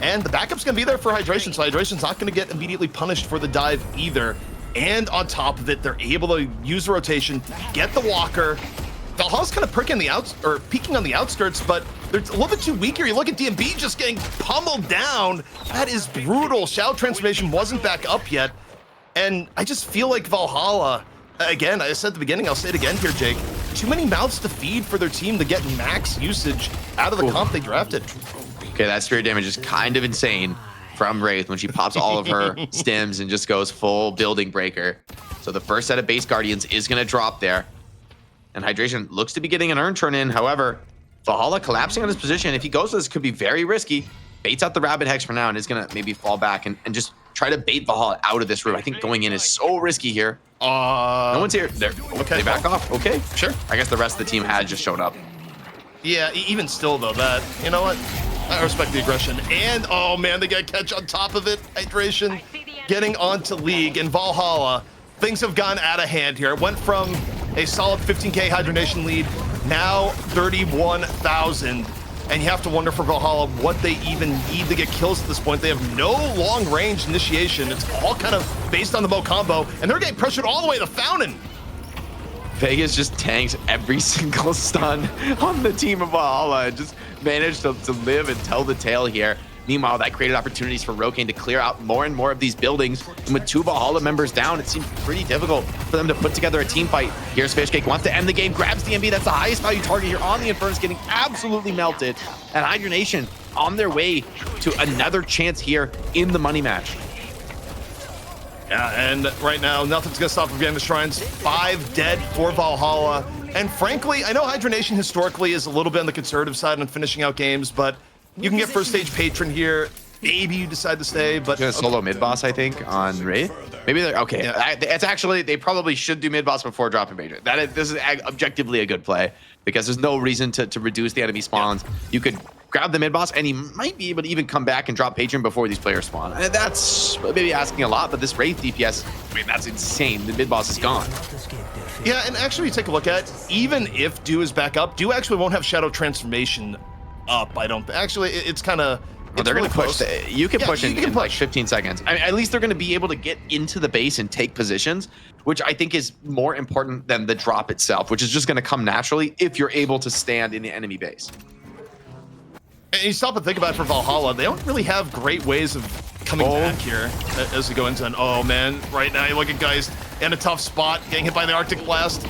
And the backup's gonna be there for Hydration, so Hydration's not gonna get immediately punished for the dive either. And on top of it, they're able to use the rotation, get the walker. Valhalla's kind of peeking on the outskirts, but they're a little bit too weak here. You look at DMB just getting pummeled down. That is brutal. Shadow Transformation wasn't back up yet. And I just feel like Valhalla, again, I said at the beginning, I'll say it again here, Jake, too many mouths to feed for their team to get max usage out of the comp they drafted. Okay, that spirit damage is kind of insane from Wraith when she pops all of her stims and just goes full building breaker. So the first set of base guardians is going to drop there. And Hydration looks to be getting an urn turn in. However, Valhalla collapsing on his position. If he goes, this could be very risky. Baits out the Rabbit Hex for now and is going to maybe fall back and just try to bait Valhalla out of this room. I think going in is so risky here. No one's here. Okay. They back off. Okay, sure. I guess the rest of the team had just shown up. Yeah, even still though, you know what? I respect the aggression. And oh man, they got catch on top of it. Hydration getting onto League and Valhalla. Things have gone out of hand here. It went from a solid 15K Hydra Nation lead, now 31,000. And you have to wonder for Valhalla what they even need to get kills at this point. They have no long range initiation. It's all kind of based on the bow combo, and they're getting pressured all the way to the fountain. Vegas just tanks every single stun on the team of Valhalla and just managed to live and tell the tale here. Meanwhile, that created opportunities for Rokane to clear out more and more of these buildings. And with 2 Valhalla members down, it seemed pretty difficult for them to put together a team fight. Here's Fishcake, wants to end the game, grabs DMB. That's the highest value target here on the Infernus, getting absolutely melted. And Hydra Nation on their way to another chance here in the money match. Yeah, and right now, nothing's gonna stop them getting the shrines. 5 dead for Valhalla. And frankly, I know Hydra Nation historically is a little bit on the conservative side on finishing out games, but you can get first stage patron here. Maybe you decide to stay, but solo mid boss, I think, on Wraith. Maybe they're okay. Yeah. It's actually, they probably should do mid boss before dropping patron. This is objectively a good play because there's no reason to reduce the enemy spawns. Yeah. You could grab the mid boss, and he might be able to even come back and drop patron before these players spawn. And that's maybe asking a lot, but this Wraith DPS, I mean, that's insane. The mid boss is gone. Yeah, and actually, take a look at it. Even if Do is back up, Do actually won't have Shadow Transformation up. I don't. Actually, it's kind of. Well, they're really going to push. You can push in like 15 seconds. I mean, at least they're going to be able to get into the base and take positions, which I think is more important than the drop itself, which is just going to come naturally if you're able to stand in the enemy base. And you stop and think about it for Valhalla, they don't really have great ways of coming back here as we go into an, oh man, right now you look at guys in a tough spot, getting hit by the Arctic Blast.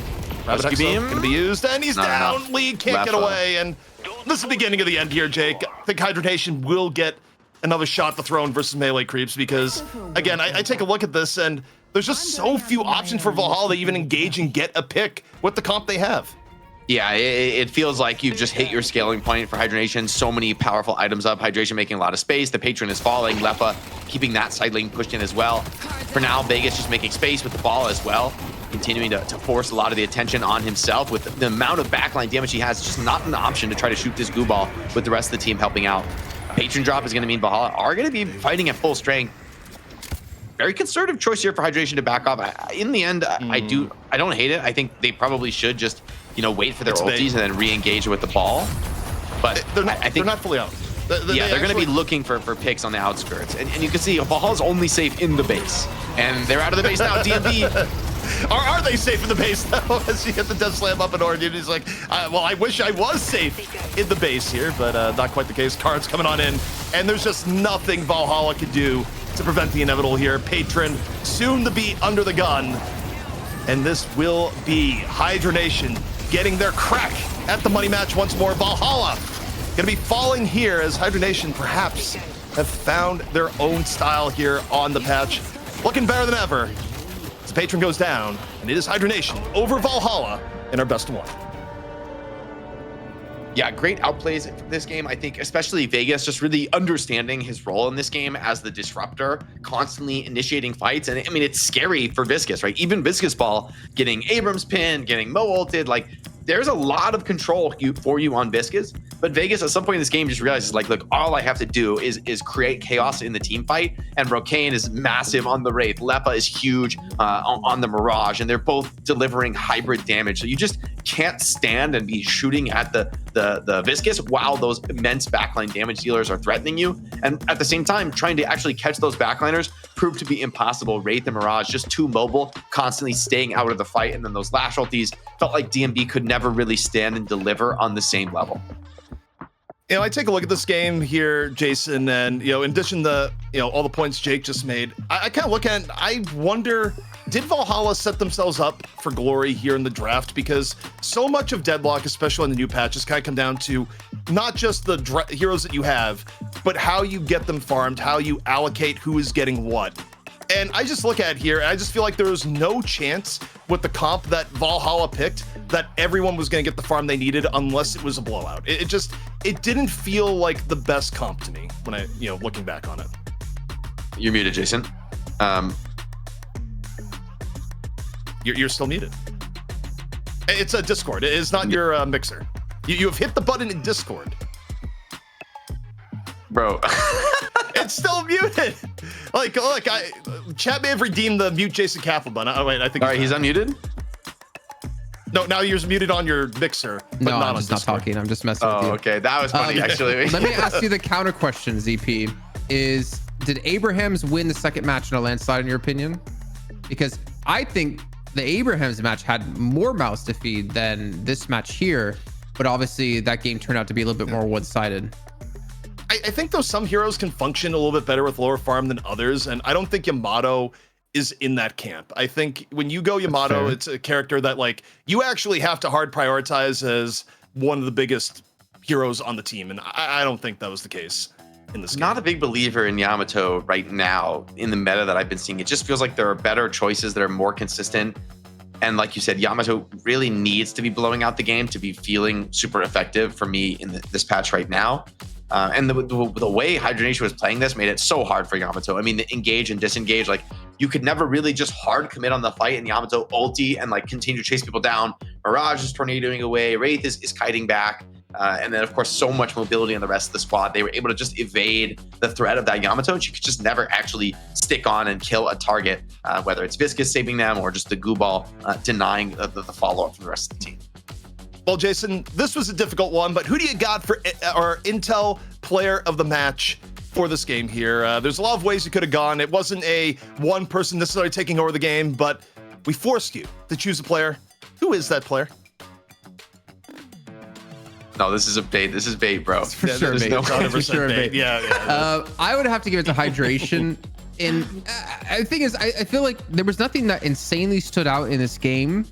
Rescue beam going to be used, and he's down. League can't get away, and this is the beginning of the end here, Jake. I think Hydra Nation will get another shot at the throne versus melee creeps because, again, I take a look at this, and there's just so few options for Valhalla to even engage and get a pick with the comp they have. Yeah, it feels like you've just hit your scaling point for Hydra Nation. So many powerful items up. Hydration making a lot of space. The patron is falling. Lepa keeping that side lane pushed in as well. For now, Vegas just making space with the ball as well. Continuing to force a lot of the attention on himself with the amount of backline damage he has. It's just not an option to try to shoot this goo ball with the rest of the team helping out. A patron drop is going to mean Valhalla are going to be fighting at full strength. Very conservative choice here for Hydration to back off. In the end, I don't hate it. I think they probably should just, wait for their ultis and then re-engage with the ball. But they're not fully out. They're going to be looking for picks on the outskirts. And you can see Valhalla's only safe in the base. And they're out of the base now. DMB. Are they safe in the base though? As you get the Death Slam up in Oregon, he's like, well, I wish I was safe in the base here, but not quite the case. Cards coming on in, and there's just nothing Valhalla can do to prevent the inevitable here. Patron soon to be under the gun, and this will be Hydra Nation getting their crack at the money match once more. Valhalla gonna be falling here as Hydra Nation perhaps have found their own style here on the patch. Looking better than ever. As the patron goes down, and it is Hydra Nation over Valhalla in our best of one. Yeah, great outplays for this game. I think especially Vegas just really understanding his role in this game as the disruptor, constantly initiating fights. And I mean, it's scary for Viscus, right? Even Viscus Ball getting Abrams pinned, getting Mo ulted, like there's a lot of control for you on Viscus. But Vegas at some point in this game just realizes like, look, all I have to do is create chaos in the team fight. And Rocane is massive on the Wraith. Lepa is huge on the Mirage, and they're both delivering hybrid damage. So you just can't stand and be shooting at the Viscus while those immense backline damage dealers are threatening you. And at the same time, trying to actually catch those backliners proved to be impossible. Wraith and Mirage just too mobile, constantly staying out of the fight. And then those Lash ultis felt like DMB could never really stand and deliver on the same level. You know, I take a look at this game here, Jason, and, you know, in addition to, you know, all the points Jake just made, I kind of look at it, I wonder, did Valhalla set themselves up for glory here in the draft? Because so much of Deadlock, especially in the new patch, has kind of come down to not just the heroes that you have, but how you get them farmed, how you allocate who is getting what. And I just look at it here, and I just feel like there was no chance with the comp that Valhalla picked that everyone was going to get the farm they needed unless it was a blowout. It didn't feel like the best comp to me when I, you know, looking back on it. You're muted, Jason. You're still muted. It's a Discord. It is not your mixer. You have hit the button in Discord. Bro. It's still muted. Like, look, chat may have redeemed the mute Jason Kaplan button. Oh, wait, I think. All right, he's unmuted? No, now you're muted on your mixer. But No, not I'm just not talking. I'm just messing with you. Oh, okay. That was funny, actually. Let me ask you the counter question, ZP. Did Abrahams win the second match in a landslide, in your opinion? Because I think the Abrahams match had more mouths to feed than this match here, but obviously that game turned out to be a little bit more one-sided. I think though some heroes can function a little bit better with lower farm than others, and I don't think Yamato is in that camp. I think when you go Yamato, it's a character that like you actually have to hard prioritize as one of the biggest heroes on the team, and I don't think that was the case in this game. Not a big believer in Yamato right now in the meta that I've been seeing. It just feels like there are better choices that are more consistent. And like you said, Yamato really needs to be blowing out the game to be feeling super effective for me in this patch right now. And the way Hydra Nation was playing this made it so hard for Yamato. I mean, the engage and disengage, like you could never really just hard commit on the fight, and Yamato ulti and like continue to chase people down. Mirage is tornadoing away. Wraith is kiting back. And then, of course, so much mobility in the rest of the squad. They were able to just evade the threat of that Yamato, and she could just never actually stick on and kill a target, whether it's Viscus saving them or just the goo ball denying the follow-up from the rest of the team. Well, Jason, this was a difficult one, but who do you got for our Intel player of the match for this game here? There's a lot of ways you could have gone. It wasn't a one person necessarily taking over the game, but we forced you to choose a player. Who is that player? No, this is a bait. This is bait, bro. It's for sure bait. No For sure bait. Yeah. I would have to give it to Hydration. And the thing is, I feel like there was nothing that insanely stood out in this game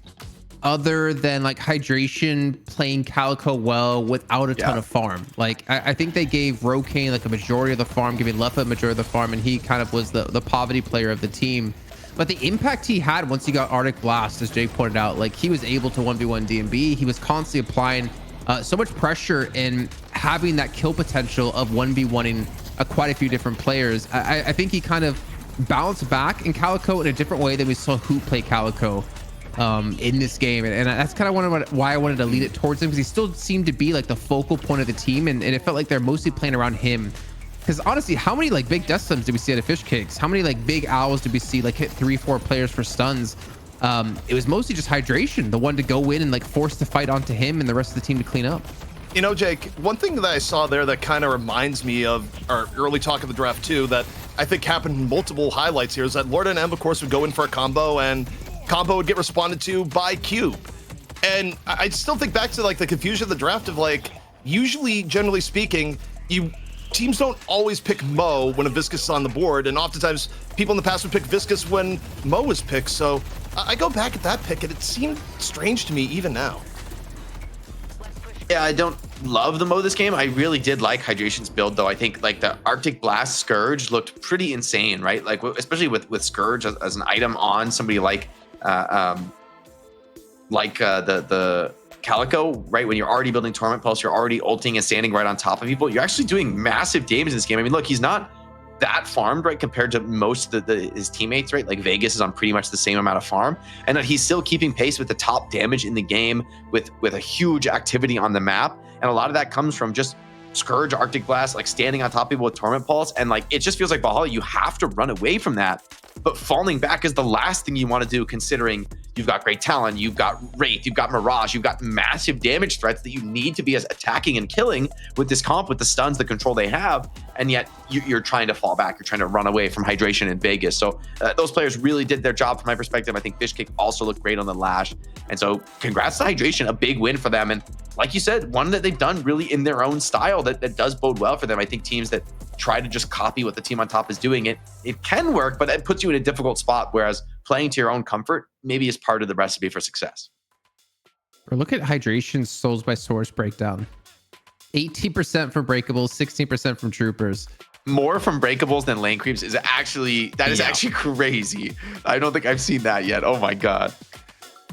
other than like Hydration playing Calico well without a ton of farm. Like I think they gave Rocane like a majority of the farm, giving Lefa a majority of the farm, and he kind of was the poverty player of the team. But the impact he had once he got Arctic Blast, as Jake pointed out, like he was able to 1v1 DMB. He was constantly applying so much pressure and having that kill potential of 1v1ing quite a few different players. I think he kind of bounced back in Calico in a different way than we saw Hoop play Calico in this game, and that's kind of why I wanted to lead it towards him, because he still seemed to be like the focal point of the team, and it felt like they're mostly playing around him. Because honestly, how many like big death stuns did we see at a fish cakes? How many like big owls did we see like hit 3-4 players for stuns? It was mostly just Hydration, the one to go in and like force the fight onto him and the rest of the team to clean up. You know, Jake, one thing that I saw there that kind of reminds me of our early talk of the draft too, that I think happened in multiple highlights here, is that Lord and M, of course, would go in for a combo, and combo would get responded to by Cube. And I still think back to like the confusion of the draft of like, usually, generally speaking, teams don't always pick Mo when a Viscus is on the board, and oftentimes people in the past would pick Viscus when Mo was picked. So I go back at that pick, and it seemed strange to me even now. Yeah, I don't love the Mo this game. I really did like Hydration's build, though. I think like the Arctic Blast Scourge looked pretty insane, right? Like especially with Scourge as an item on somebody like the Calico, right, when you're already building Torment Pulse, you're already ulting and standing right on top of people, you're actually doing massive damage in this game. I mean, look, he's not that farmed, right, compared to most of his teammates, right? Like Vegas is on pretty much the same amount of farm, and that he's still keeping pace with the top damage in the game with a huge activity on the map. And a lot of that comes from just Scourge, Arctic Blast, like standing on top of people with Torment Pulse. And like, it just feels like Valhalla, you have to run away from that. But falling back is the last thing you want to do, considering you've got Great Talon, you've got Wraith, you've got Mirage, you've got massive damage threats that you need to be as attacking and killing with this comp, with the stuns, the control they have. And yet you're trying to fall back. You're trying to run away from Hydration in Vegas. So those players really did their job from my perspective. I think Fishkick also looked great on the Lash. And so congrats to Hydration, a big win for them. And like you said, one that they've done really in their own style that does bode well for them. I think teams that try to just copy what the team on top is doing, it can work, but it puts you in a difficult spot. Whereas playing to your own comfort maybe is part of the recipe for success. Or look at Hydration's Souls by Source breakdown. 18% from breakables, 16% from troopers. More from breakables than lane creeps is actually actually crazy. I don't think I've seen that yet. Oh my God.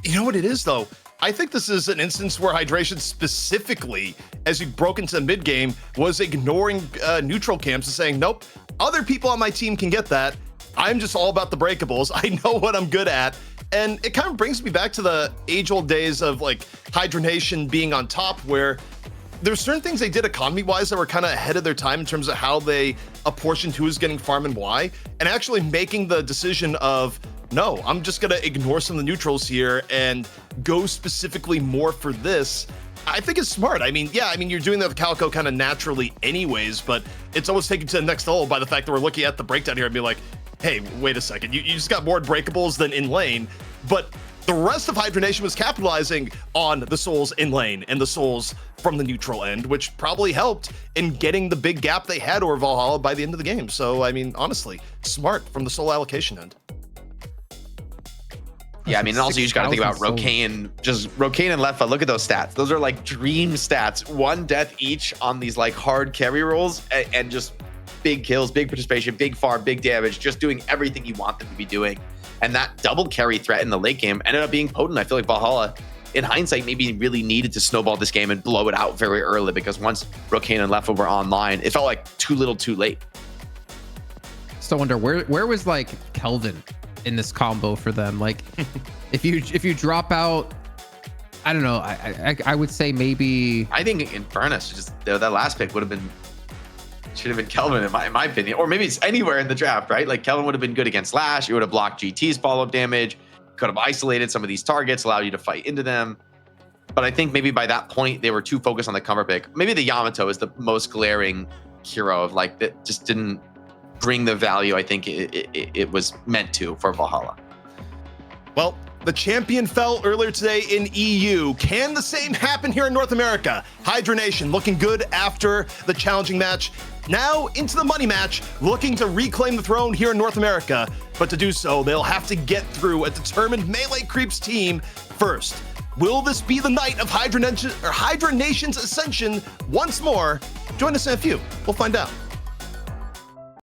You know what it is though? I think this is an instance where Hydration specifically, as he broke into the mid game, was ignoring neutral camps and saying, nope, other people on my team can get that. I'm just all about the breakables. I know what I'm good at. And it kind of brings me back to the age-old days of like Hydra Nation being on top, where there's certain things they did economy-wise that were kind of ahead of their time in terms of how they apportioned who was getting farm and why, and actually making the decision of, no, I'm just going to ignore some of the neutrals here and go specifically more for this. I think it's smart. I mean, yeah, you're doing that with Calico kind of naturally anyways, but it's almost taken to the next level by the fact that we're looking at the breakdown here and be like, hey, wait a second, you just got more breakables than in lane, but the rest of Hydra Nation was capitalizing on the souls in lane and the souls from the neutral end, which probably helped in getting the big gap they had over Valhalla by the end of the game. So, I mean, honestly, smart from the soul allocation end. Yeah, I mean, and also you just got to think about Rocane and Lefa. Look at those stats. Those are like dream stats. 1 death each on these like hard carry rolls and just big kills, big participation, big farm, big damage, just doing everything you want them to be doing. And that double carry threat in the late game ended up being potent. I feel like Valhalla, in hindsight, maybe really needed to snowball this game and blow it out very early, because once Rocane and Lefa were online, it felt like too little too late. So I wonder where was like Kelvin in this combo for them? Like if you drop out, I don't know, I would say maybe, I think in fairness, just that last pick should have been Kelvin in my opinion, or maybe it's anywhere in the draft, right? Like Kelvin would have been good against Lash. It would have blocked GT's follow-up damage, could have isolated some of these targets, allowed you to fight into them. But I think maybe by that point they were too focused on the cover pick. Maybe the Yamato is the most glaring hero of like that just didn't bring the value I think it was meant to for Valhalla. Well, the champion fell earlier today in EU. Can the same happen here in North America? Hydra Nation looking good after the challenging match. Now into the money match, looking to reclaim the throne here in North America. But to do so, they'll have to get through a determined Melee Creeps team first. Will this be the night of Hydra Nation's ascension once more? Join us in a few. We'll find out.